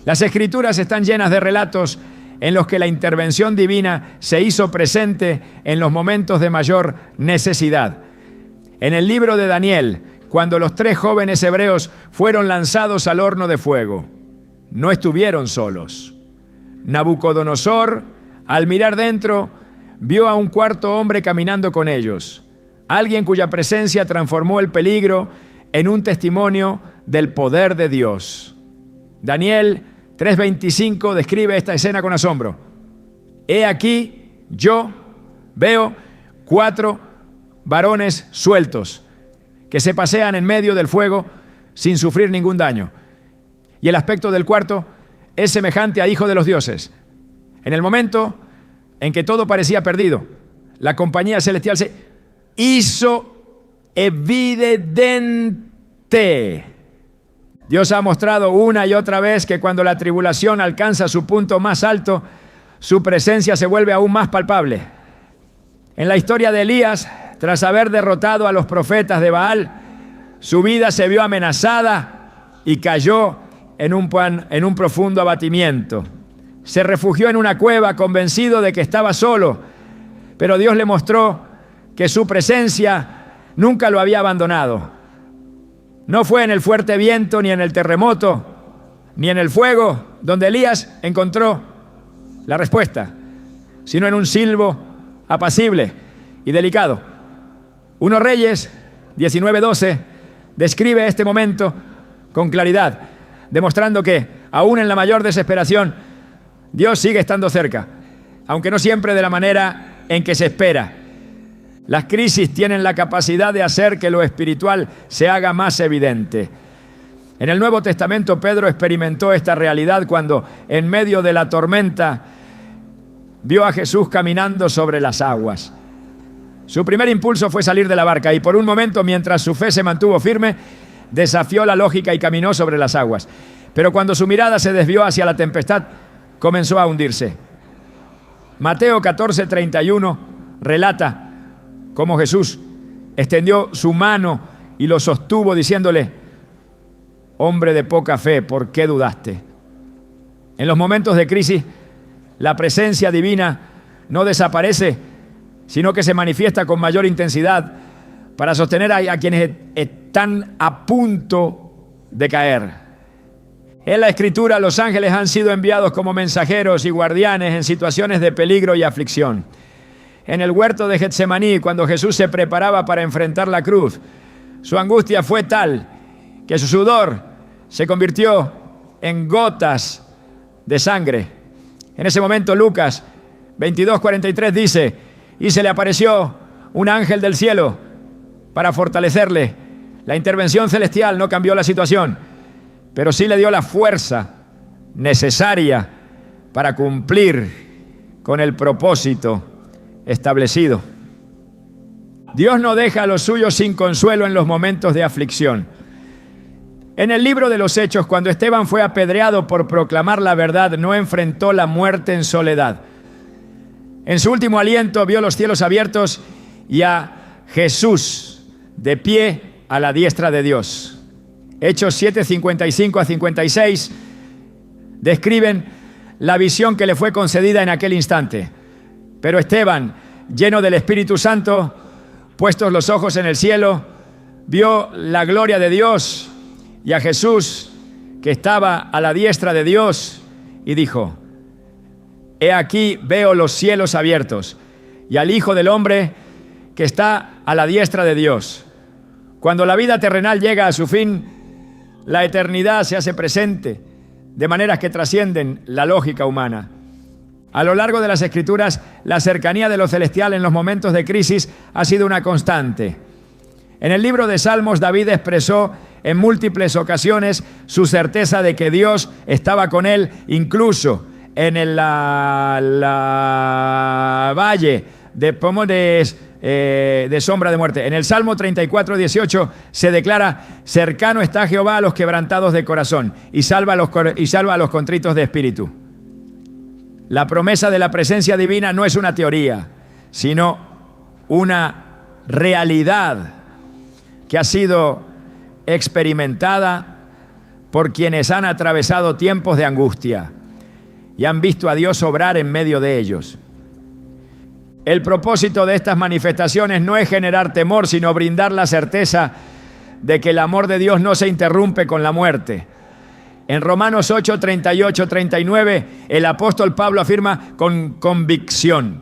Las Escrituras están llenas de relatos en los que la intervención divina se hizo presente en los momentos de mayor necesidad. En el libro de Daniel, cuando los 3 jóvenes hebreos fueron lanzados al horno de fuego, no estuvieron solos. Nabucodonosor, al mirar dentro, vio a un cuarto hombre caminando con ellos, alguien cuya presencia transformó el peligro en un testimonio del poder de Dios. Daniel 3:25 describe esta escena con asombro. He aquí, Yo veo 4 varones sueltos que se pasean en medio del fuego sin sufrir ningún daño. Y el aspecto del cuarto es semejante a hijo de los dioses. En el momento en que todo parecía perdido, la compañía celestial se hizo evidente. Dios ha mostrado una y otra vez que cuando la tribulación alcanza su punto más alto, su presencia se vuelve aún más palpable. En la historia de Elías, tras haber derrotado a los profetas de Baal, su vida se vio amenazada y cayó en un profundo abatimiento. Se refugió en una cueva convencido de que estaba solo, pero Dios le mostró que su presencia nunca lo había abandonado. No fue en el fuerte viento, ni en el terremoto, ni en el fuego donde Elías encontró la respuesta, sino en un silbo apacible y delicado. 1 Reyes 19:12 describe este momento con claridad, demostrando que, aún en la mayor desesperación, Dios sigue estando cerca, aunque no siempre de la manera en que se espera. Las crisis tienen la capacidad de hacer que lo espiritual se haga más evidente. En el Nuevo Testamento, Pedro experimentó esta realidad cuando, en medio de la tormenta, vio a Jesús caminando sobre las aguas. Su primer impulso fue salir de la barca y por un momento, mientras su fe se mantuvo firme, desafió la lógica y caminó sobre las aguas. Pero cuando su mirada se desvió hacia la tempestad, comenzó a hundirse. Mateo 14:31 relata cómo Jesús extendió su mano y lo sostuvo diciéndole: hombre de poca fe, ¿por qué dudaste? En los momentos de crisis, la presencia divina no desaparece, sino que se manifiesta con mayor intensidad para sostener a quienes están a punto de caer. En la Escritura, los ángeles han sido enviados como mensajeros y guardianes en situaciones de peligro y aflicción. En el huerto de Getsemaní, cuando Jesús se preparaba para enfrentar la cruz, su angustia fue tal que su sudor se convirtió en gotas de sangre. En ese momento, Lucas 22:43 dice: y se le apareció un ángel del cielo para fortalecerle. La intervención celestial no cambió la situación, pero sí le dio la fuerza necesaria para cumplir con el propósito establecido. Dios no deja a los suyos sin consuelo en los momentos de aflicción. En el libro de los Hechos, cuando Esteban fue apedreado por proclamar la verdad, no enfrentó la muerte en soledad. En su último aliento vio los cielos abiertos y a Jesús de pie a la diestra de Dios. Hechos 7:55-56 describen la visión que le fue concedida en aquel instante. Pero Esteban, lleno del Espíritu Santo, puestos los ojos en el cielo, vio la gloria de Dios y a Jesús que estaba a la diestra de Dios y dijo: he aquí veo los cielos abiertos y al Hijo del Hombre que está a la diestra de Dios. Cuando la vida terrenal llega a su fin, la eternidad se hace presente de maneras que trascienden la lógica humana. A lo largo de las Escrituras, la cercanía de lo celestial en los momentos de crisis ha sido una constante. En el libro de Salmos, David expresó en múltiples ocasiones su certeza de que Dios estaba con él, incluso en el valle de sombra de muerte. En el Salmo 34:18 se declara: cercano está Jehová a los quebrantados de corazón y salva a los contritos de espíritu. La promesa de la presencia divina no es una teoría, sino una realidad que ha sido experimentada por quienes han atravesado tiempos de angustia y han visto a Dios obrar en medio de ellos. El propósito de estas manifestaciones no es generar temor, sino brindar la certeza de que el amor de Dios no se interrumpe con la muerte. En Romanos 8:38-39, el apóstol Pablo afirma con convicción: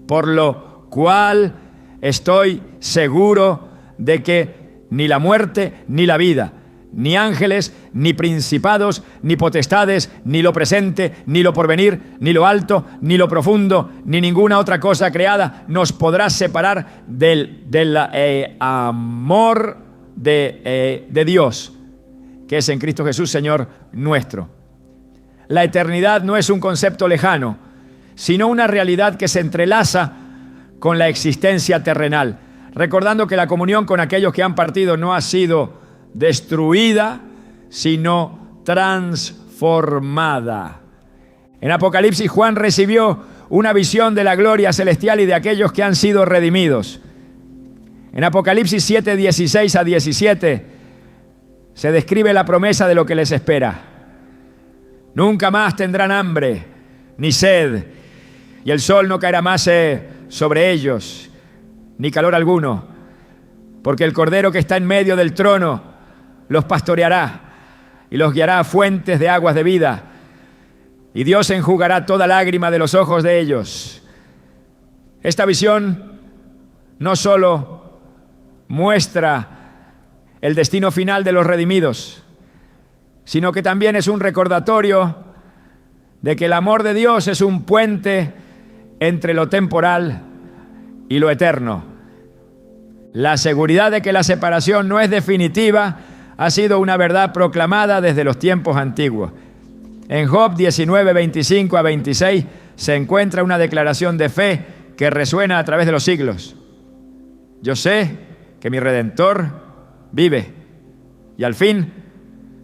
por lo cual estoy seguro de que ni la muerte, ni la vida, ni ángeles, ni principados, ni potestades, ni lo presente, ni lo porvenir, ni lo alto, ni lo profundo, ni ninguna otra cosa creada nos podrá separar del amor de Dios, que es en Cristo Jesús, Señor nuestro. La eternidad no es un concepto lejano, sino una realidad que se entrelaza con la existencia terrenal, recordando que la comunión con aquellos que han partido no ha sido destruida, sino transformada. En Apocalipsis, Juan recibió una visión de la gloria celestial y de aquellos que han sido redimidos. En Apocalipsis 7, 16 a 17 se describe la promesa de lo que les espera. Nunca más tendrán hambre ni sed, y el sol no caerá más sobre ellos, ni calor alguno, porque el Cordero que está en medio del trono los pastoreará y los guiará a fuentes de aguas de vida, y Dios enjugará toda lágrima de los ojos de ellos. Esta visión no solo muestra el destino final de los redimidos, sino que también es un recordatorio de que el amor de Dios es un puente entre lo temporal y lo eterno. La seguridad de que la separación no es definitiva ha sido una verdad proclamada desde los tiempos antiguos. En Job 19, 25 a 26 se encuentra una declaración de fe que resuena a través de los siglos. Yo sé que mi Redentor vive y al fin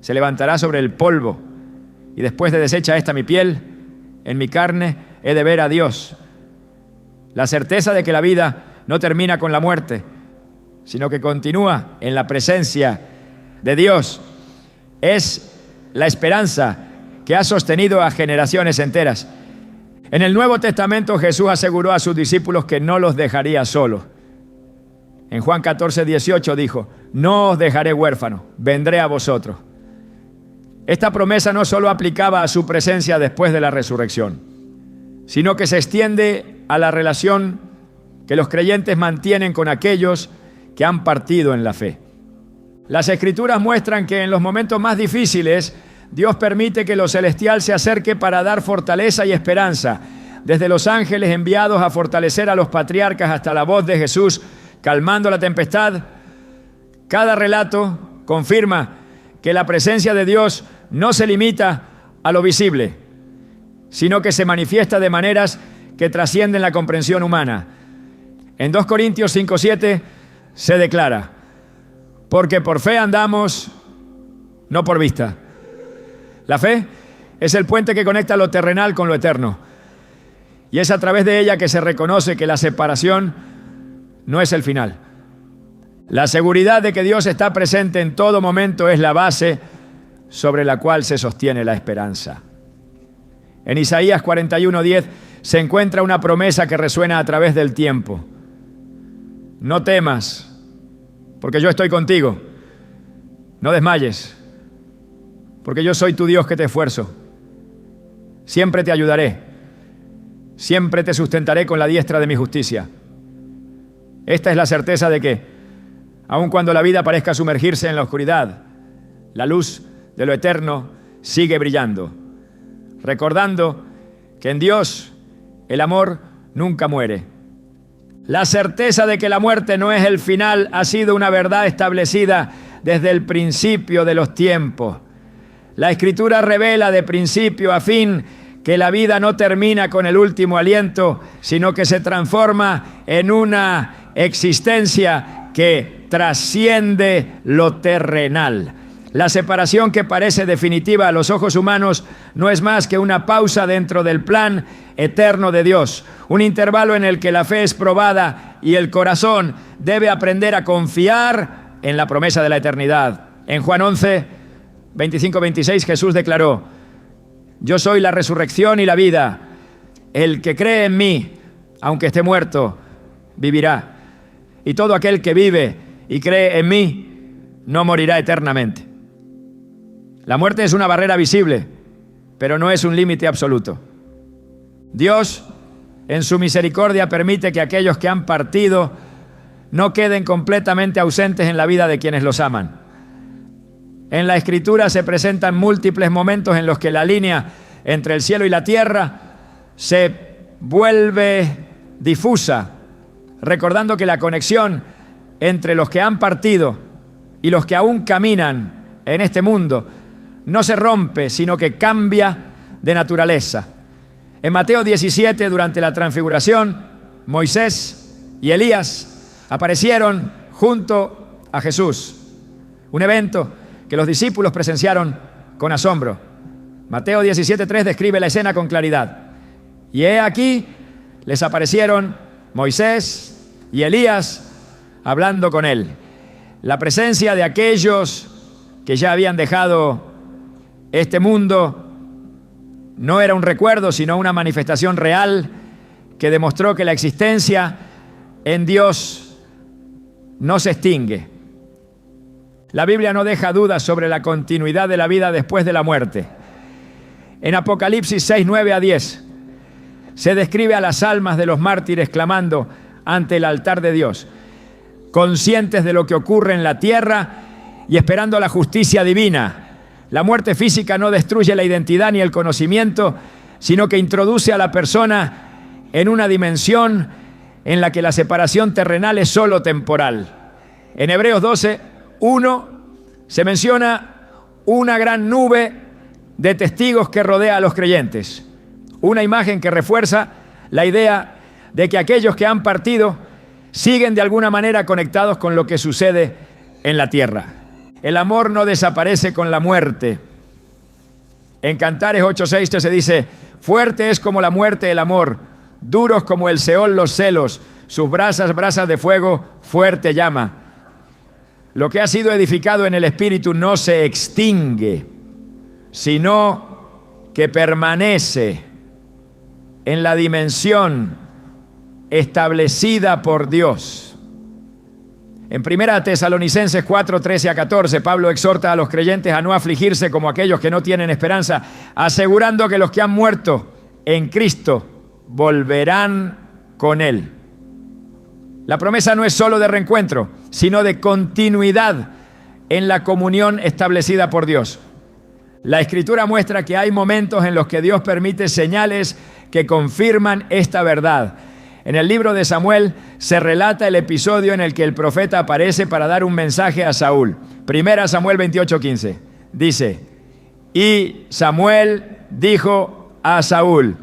se levantará sobre el polvo, y después de deshecha esta mi piel, en mi carne he de ver a Dios. La certeza de que la vida no termina con la muerte, sino que continúa en la presencia de Dios, es la esperanza que ha sostenido a generaciones enteras. En el Nuevo Testamento Jesús aseguró a sus discípulos que no los dejaría solos. En Juan 14, 18 dijo: no os dejaré huérfanos, vendré a vosotros. Esta promesa no solo aplicaba a su presencia después de la resurrección, sino que se extiende a la relación que los creyentes mantienen con aquellos que han partido en la fe. Las Escrituras muestran que en los momentos más difíciles, Dios permite que lo celestial se acerque para dar fortaleza y esperanza. Desde los ángeles enviados a fortalecer a los patriarcas hasta la voz de Jesús calmando la tempestad, cada relato confirma que la presencia de Dios no se limita a lo visible, sino que se manifiesta de maneras que trascienden la comprensión humana. En 2 Corintios 5:7 se declara: porque por fe andamos, no por vista. La fe es el puente que conecta lo terrenal con lo eterno, y es a través de ella que se reconoce que la separación no es el final. La seguridad de que Dios está presente en todo momento es la base sobre la cual se sostiene la esperanza. En Isaías 41:10 se encuentra una promesa que resuena a través del tiempo. No temas, porque yo estoy contigo. No desmayes, porque yo soy tu Dios que te esfuerzo. Siempre te ayudaré. Siempre te sustentaré con la diestra de mi justicia. Esta es la certeza de que, aun cuando la vida parezca sumergirse en la oscuridad, la luz de lo eterno sigue brillando, recordando que en Dios el amor nunca muere. La certeza de que la muerte no es el final ha sido una verdad establecida desde el principio de los tiempos. La Escritura revela de principio a fin que la vida no termina con el último aliento, sino que se transforma en una existencia que trasciende lo terrenal. La separación que parece definitiva a los ojos humanos no es más que una pausa dentro del plan eterno de Dios, un intervalo en el que la fe es probada y el corazón debe aprender a confiar en la promesa de la eternidad. En Juan 11, 25-26 Jesús declaró: yo soy la resurrección y la vida. El que cree en mí, aunque esté muerto, vivirá. Y todo aquel que vive y cree en mí, no morirá eternamente. La muerte es una barrera visible, pero no es un límite absoluto. Dios, en su misericordia, permite que aquellos que han partido no queden completamente ausentes en la vida de quienes los aman. En la Escritura se presentan múltiples momentos en los que la línea entre el cielo y la tierra se vuelve difusa, recordando que la conexión entre los que han partido y los que aún caminan en este mundo no se rompe, sino que cambia de naturaleza. En Mateo 17, durante la transfiguración, Moisés y Elías aparecieron junto a Jesús, un evento que los discípulos presenciaron con asombro. Mateo 17:3 describe la escena con claridad. Y he aquí, les aparecieron Moisés y Elías hablando con él. La presencia de aquellos que ya habían dejado este mundo no era un recuerdo, sino una manifestación real que demostró que la existencia en Dios no se extingue. La Biblia no deja dudas sobre la continuidad de la vida después de la muerte. En Apocalipsis 6:9-10 se describe a las almas de los mártires clamando ante el altar de Dios, conscientes de lo que ocurre en la tierra y esperando la justicia divina. La muerte física no destruye la identidad ni el conocimiento, sino que introduce a la persona en una dimensión en la que la separación terrenal es solo temporal. En Hebreos 12:1 se menciona una gran nube de testigos que rodea a los creyentes. Una imagen que refuerza la idea de que aquellos que han partido siguen de alguna manera conectados con lo que sucede en la tierra. El amor no desaparece con la muerte. En Cantares 8:6 se dice: fuerte es como la muerte el amor, duros como el Seol los celos, sus brasas, brasas de fuego, fuerte llama. Lo que ha sido edificado en el Espíritu no se extingue, sino que permanece en la dimensión establecida por Dios. En 1 Tesalonicenses 4:13-14, Pablo exhorta a los creyentes a no afligirse como aquellos que no tienen esperanza, asegurando que los que han muerto en Cristo volverán con Él. La promesa no es solo de reencuentro, sino de continuidad en la comunión establecida por Dios. La Escritura muestra que hay momentos en los que Dios permite señales que confirman esta verdad. En el libro de Samuel se relata el episodio en el que el profeta aparece para dar un mensaje a Saúl. 1 Samuel 28:15 dice: y Samuel dijo a Saúl: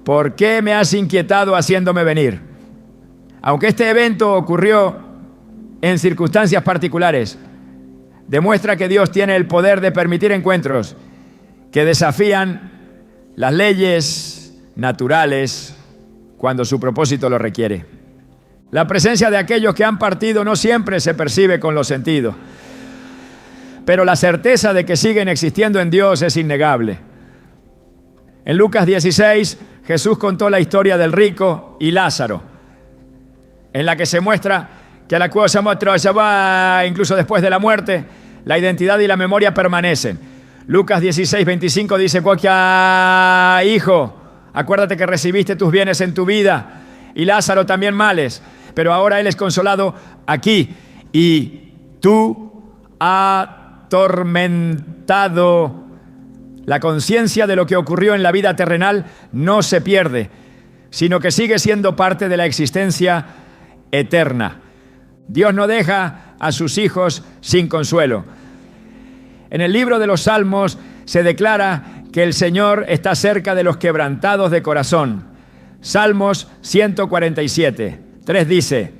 ¿por qué me has inquietado haciéndome venir? Aunque este evento ocurrió en circunstancias particulares, demuestra que Dios tiene el poder de permitir encuentros que desafían las leyes naturales cuando su propósito lo requiere. La presencia de aquellos que han partido no siempre se percibe con los sentidos, pero la certeza de que siguen existiendo en Dios es innegable. En Lucas 16, Jesús contó la historia del rico y Lázaro, en la que se muestra que la cosa va incluso después de la muerte, la identidad y la memoria permanecen. Lucas 16:25 dice: hijo, acuérdate que recibiste tus bienes en tu vida, y Lázaro también males, pero ahora él es consolado aquí, y tú atormentado. La conciencia de lo que ocurrió en la vida terrenal no se pierde, sino que sigue siendo parte de la existencia eterna. Dios no deja a sus hijos sin consuelo. En el libro de los Salmos se declara que el Señor está cerca de los quebrantados de corazón. Salmos 147:3 dice: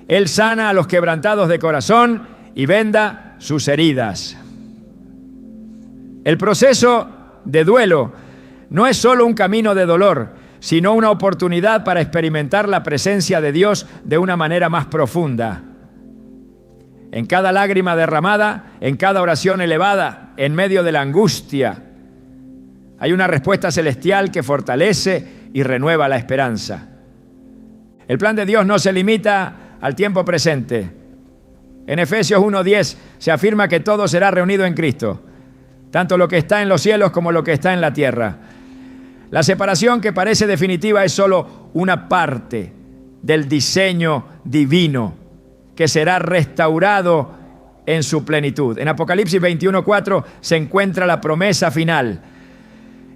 Él sana a los quebrantados de corazón y venda sus heridas. El proceso de duelo no es solo un camino de dolor, sino una oportunidad para experimentar la presencia de Dios de una manera más profunda. En cada lágrima derramada, en cada oración elevada, en medio de la angustia, hay una respuesta celestial que fortalece y renueva la esperanza. El plan de Dios no se limita al tiempo presente. En Efesios 1:10 se afirma que todo será reunido en Cristo, tanto lo que está en los cielos como lo que está en la tierra. La separación que parece definitiva es solo una parte del diseño divino que será restaurado en su plenitud. En Apocalipsis 21:4 se encuentra la promesa final.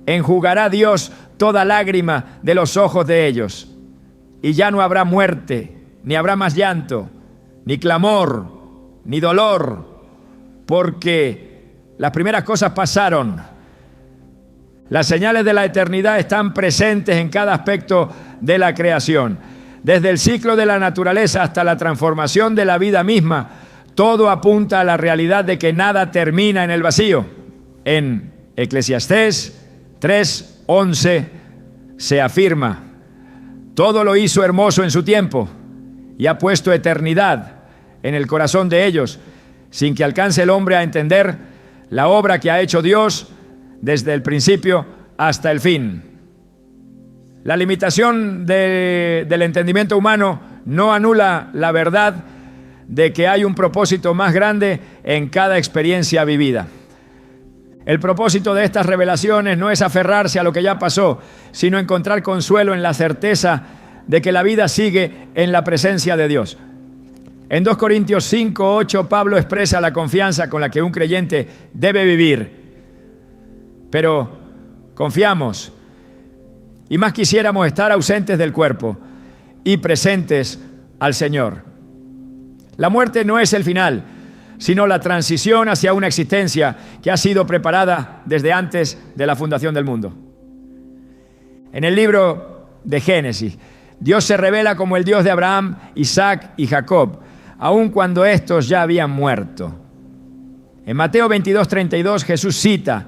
Enjugará Dios toda lágrima de los ojos de ellos, y ya no habrá muerte, ni habrá más llanto, ni clamor, ni dolor, porque las primeras cosas pasaron. Las señales de la eternidad están presentes en cada aspecto de la creación. Desde el ciclo de la naturaleza hasta la transformación de la vida misma, todo apunta a la realidad de que nada termina en el vacío. En Eclesiastés 3:11 se afirma: todo lo hizo hermoso en su tiempo y ha puesto eternidad en el corazón de ellos, sin que alcance el hombre a entender la obra que ha hecho Dios desde el principio hasta el fin. La limitación del entendimiento humano no anula la verdad de que hay un propósito más grande en cada experiencia vivida. El propósito de estas revelaciones no es aferrarse a lo que ya pasó, sino encontrar consuelo en la certeza de que la vida sigue en la presencia de Dios. En 2 Corintios 5:8, Pablo expresa la confianza con la que un creyente debe vivir. Pero confiamos, y más quisiéramos estar ausentes del cuerpo y presentes al Señor. La muerte no es el final, sino la transición hacia una existencia que ha sido preparada desde antes de la fundación del mundo. En el libro de Génesis, Dios se revela como el Dios de Abraham, Isaac y Jacob, aun cuando estos ya habían muerto. En Mateo 22:32, Jesús cita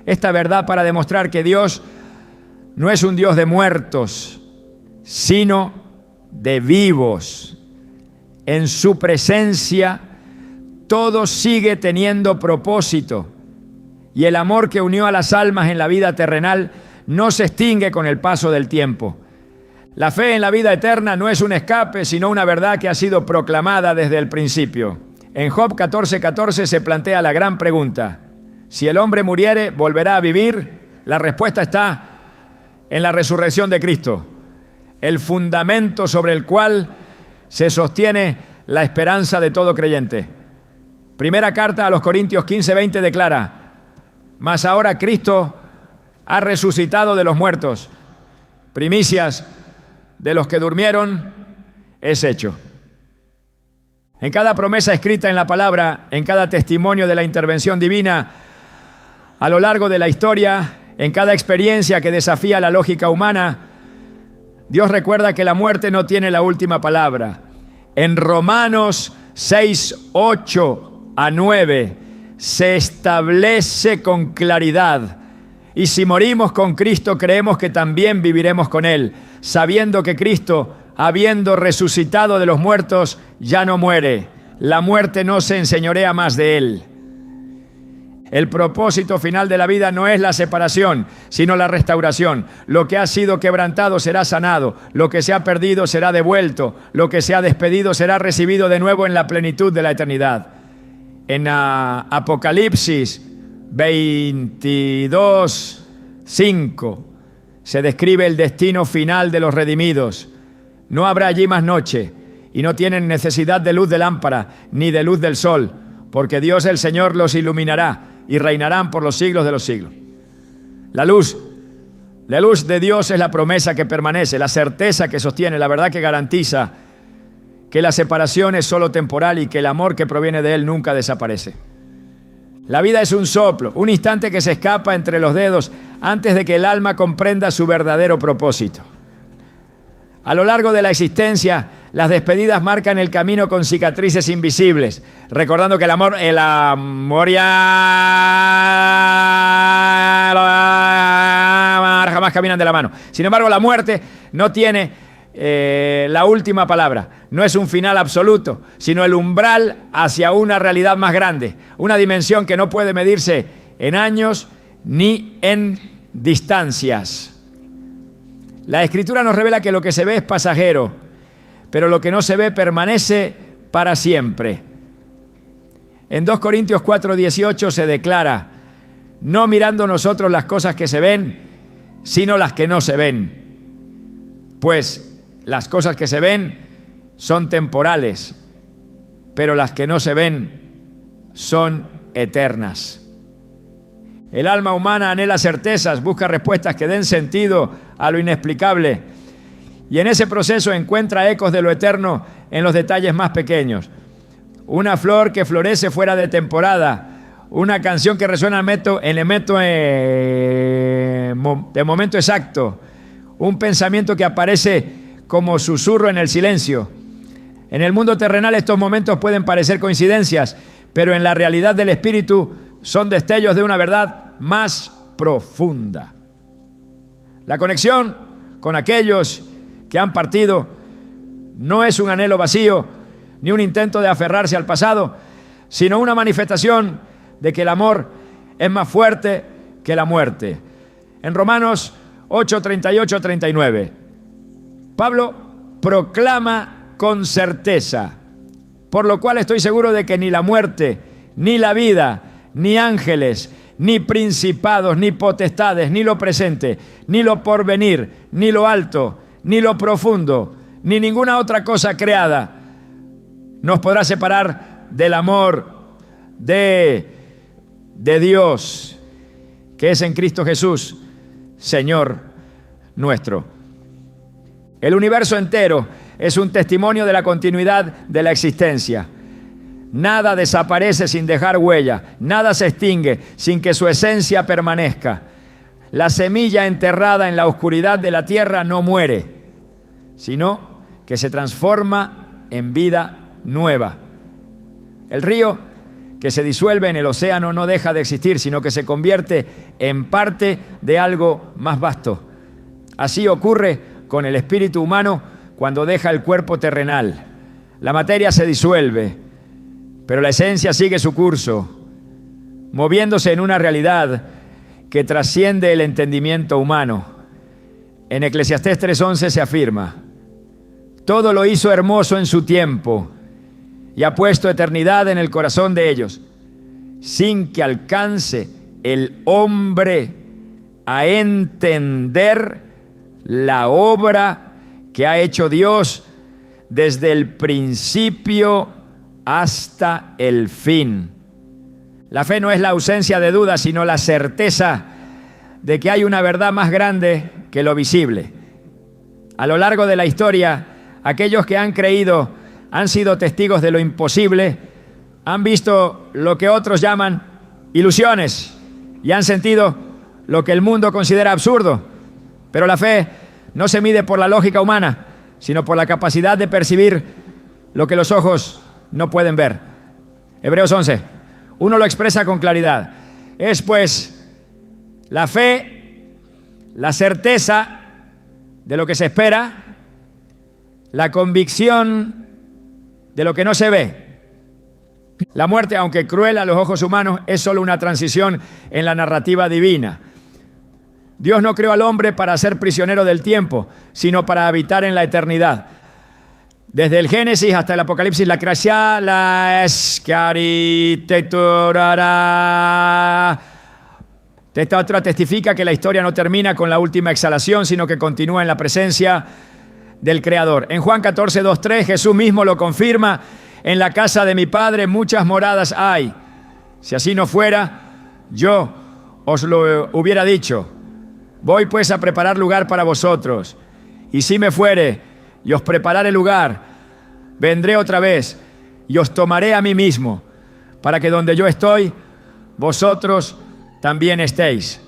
esta verdad para demostrar que Dios no es un Dios de muertos, sino de vivos. En su presencia todo sigue teniendo propósito, y el amor que unió a las almas en la vida terrenal no se extingue con el paso del tiempo. La fe en la vida eterna no es un escape, sino una verdad que ha sido proclamada desde el principio. En Job 14:14 se plantea la gran pregunta: si el hombre muriere, ¿volverá a vivir? La respuesta está en la resurrección de Cristo, el fundamento sobre el cual se sostiene la esperanza de todo creyente. Primera carta a los Corintios 15:20 declara: mas ahora Cristo ha resucitado de los muertos, primicias de los que durmieron es hecho. En cada promesa escrita en la palabra, en cada testimonio de la intervención divina a lo largo de la historia, en cada experiencia que desafía la lógica humana, Dios recuerda que la muerte no tiene la última palabra. En Romanos 6:8-9 se establece con claridad: y si morimos con Cristo, creemos que también viviremos con Él, sabiendo que Cristo, habiendo resucitado de los muertos, ya no muere. La muerte no se enseñorea más de Él. El propósito final de la vida no es la separación, sino la restauración. Lo que ha sido quebrantado será sanado, lo que se ha perdido será devuelto, lo que se ha despedido será recibido de nuevo en la plenitud de la eternidad. En Apocalipsis 22:5 se describe el destino final de los redimidos. No habrá allí más noche, y no tienen necesidad de luz de lámpara ni de luz del sol, porque Dios el Señor los iluminará y reinarán por los siglos de los siglos. La luz de Dios es la promesa que permanece, la certeza que sostiene, la verdad que garantiza que la separación es solo temporal y que el amor que proviene de Él nunca desaparece. La vida es un soplo, un instante que se escapa entre los dedos antes de que el alma comprenda su verdadero propósito. A lo largo de la existencia, las despedidas marcan el camino con cicatrices invisibles, recordando que el amor ya jamás caminan de la mano. Sin embargo, la muerte no tiene la última palabra. No es un final absoluto, sino el umbral hacia una realidad más grande, una dimensión que no puede medirse en años ni en distancias. La Escritura nos revela que lo que se ve es pasajero, pero lo que no se ve permanece para siempre. En 2 Corintios 4:18 se declara: no mirando nosotros las cosas que se ven, sino las que no se ven. Pues las cosas que se ven son temporales, pero las que no se ven son eternas. El alma humana anhela certezas, busca respuestas que den sentido a lo inexplicable, y en ese proceso encuentra ecos de lo eterno en los detalles más pequeños. Una flor que florece fuera de temporada, una canción que resuena en el momento exacto, un pensamiento que aparece como susurro en el silencio. En el mundo terrenal estos momentos pueden parecer coincidencias, pero en la realidad del espíritu son destellos de una verdad más profunda. La conexión con aquellos que han partido no es un anhelo vacío ni un intento de aferrarse al pasado, sino una manifestación de que el amor es más fuerte que la muerte. En Romanos 8, 38, 39, Pablo proclama con certeza: por lo cual estoy seguro de que ni la muerte, ni la vida, ni ángeles, ni principados, ni potestades, ni lo presente, ni lo porvenir, ni lo alto, ni lo profundo, ni ninguna otra cosa creada nos podrá separar del amor de Dios, que es en Cristo Jesús, Señor nuestro. El universo entero es un testimonio de la continuidad de la existencia. Nada desaparece sin dejar huella, nada se extingue sin que su esencia permanezca. La semilla enterrada en la oscuridad de la tierra no muere, sino que se transforma en vida nueva. El río que se disuelve en el océano no deja de existir, sino que se convierte en parte de algo más vasto. Así ocurre con el espíritu humano cuando deja el cuerpo terrenal. La materia se disuelve, pero la esencia sigue su curso, moviéndose en una realidad que trasciende el entendimiento humano. En Eclesiastés 3:11 se afirma: todo lo hizo hermoso en su tiempo y ha puesto eternidad en el corazón de ellos, sin que alcance el hombre a entender la obra que ha hecho Dios desde el principio hasta el fin. La fe no es la ausencia de dudas, sino la certeza de que hay una verdad más grande que lo visible. A lo largo de la historia, aquellos que han creído han sido testigos de lo imposible, han visto lo que otros llaman ilusiones y han sentido lo que el mundo considera absurdo. Pero la fe no se mide por la lógica humana, sino por la capacidad de percibir lo que los ojos no pueden ver. Hebreos 11, uno lo expresa con claridad. Es pues la fe, la certeza de lo que se espera, la convicción de lo que no se ve. La muerte, aunque cruel a los ojos humanos, es solo una transición en la narrativa divina. Dios no creó al hombre para ser prisionero del tiempo, sino para habitar en la eternidad. Desde el Génesis hasta el Apocalipsis, la creación, la escritura. Esta otra testifica que la historia no termina con la última exhalación, sino que continúa en la presencia del Creador. En Juan 14, 2, 3, Jesús mismo lo confirma: en la casa de mi Padre muchas moradas hay. Si así no fuera, yo os lo hubiera dicho. Voy pues a preparar lugar para vosotros. Y si me fuere y os prepararé lugar, vendré otra vez y os tomaré a mí mismo, para que donde yo estoy, vosotros también estéis.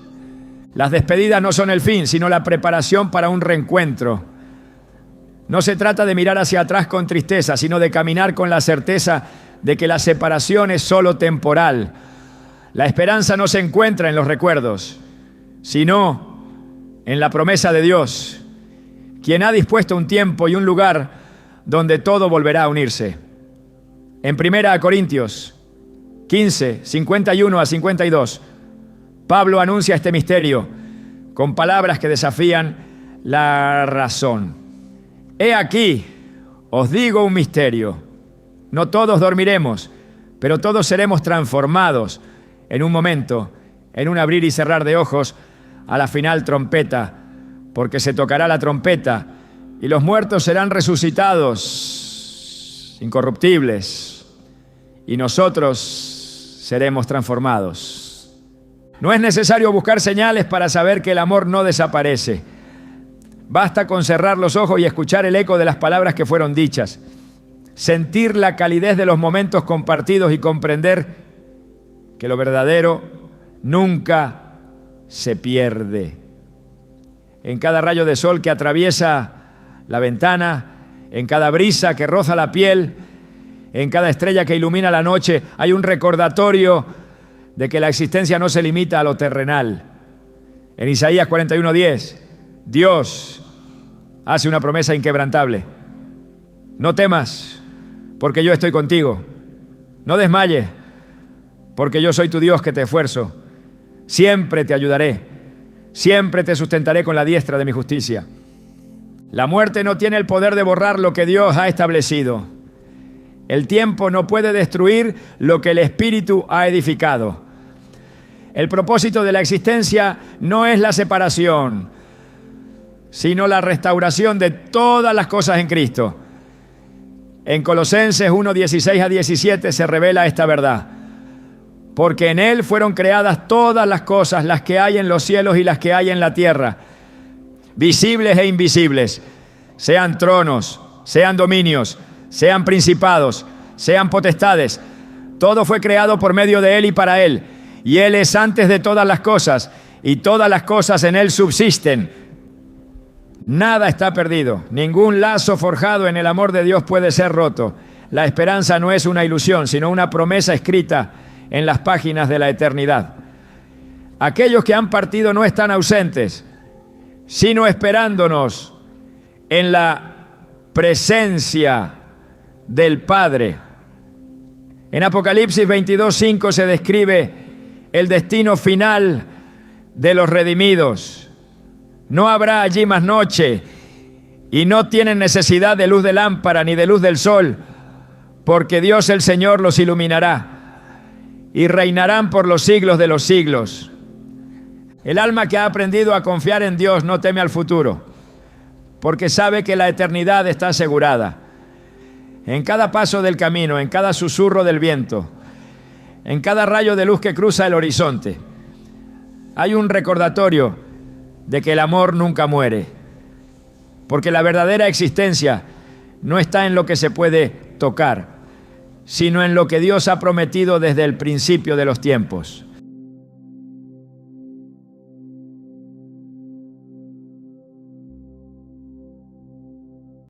Las despedidas no son el fin, sino la preparación para un reencuentro. No se trata de mirar hacia atrás con tristeza, sino de caminar con la certeza de que la separación es solo temporal. La esperanza no se encuentra en los recuerdos, sino en la promesa de Dios, quien ha dispuesto un tiempo y un lugar donde todo volverá a unirse. En 1 Corintios 15, 51 a 52, Pablo anuncia este misterio con palabras que desafían la razón. He aquí, os digo un misterio. No todos dormiremos, pero todos seremos transformados en un momento, en un abrir y cerrar de ojos, a la final trompeta, porque se tocará la trompeta y los muertos serán resucitados, incorruptibles, y nosotros seremos transformados. No es necesario buscar señales para saber que el amor no desaparece. Basta con cerrar los ojos y escuchar el eco de las palabras que fueron dichas, sentir la calidez de los momentos compartidos y comprender que lo verdadero nunca se pierde. En cada rayo de sol que atraviesa la ventana, en cada brisa que roza la piel, en cada estrella que ilumina la noche, hay un recordatorio de que la existencia no se limita a lo terrenal. En Isaías 41:10, Dios hace una promesa inquebrantable. No temas, porque yo estoy contigo. No desmayes, porque yo soy tu Dios que te esfuerzo. Siempre te ayudaré, siempre te sustentaré con la diestra de mi justicia. La muerte no tiene el poder de borrar lo que Dios ha establecido. El tiempo no puede destruir lo que el Espíritu ha edificado. El propósito de la existencia no es la separación, sino la restauración de todas las cosas en Cristo. En Colosenses 1:16-17 se revela esta verdad. Porque en Él fueron creadas todas las cosas, las que hay en los cielos y las que hay en la tierra, visibles e invisibles, sean tronos, sean dominios, sean principados, sean potestades. Todo fue creado por medio de Él y para Él. Y Él es antes de todas las cosas, y todas las cosas en Él subsisten. Nada está perdido. Ningún lazo forjado en el amor de Dios puede ser roto. La esperanza no es una ilusión, sino una promesa escrita en las páginas de la eternidad. Aquellos que han partido no están ausentes, sino esperándonos en la presencia del Padre. En Apocalipsis 22:5 se describe el destino final de los redimidos. No habrá allí más noche y no tienen necesidad de luz de lámpara ni de luz del sol, porque Dios el Señor los iluminará y reinarán por los siglos de los siglos. El alma que ha aprendido a confiar en Dios no teme al futuro, porque sabe que la eternidad está asegurada. En cada paso del camino, en cada susurro del viento, en cada rayo de luz que cruza el horizonte, hay un recordatorio de que el amor nunca muere, porque la verdadera existencia no está en lo que se puede tocar, sino en lo que Dios ha prometido desde el principio de los tiempos.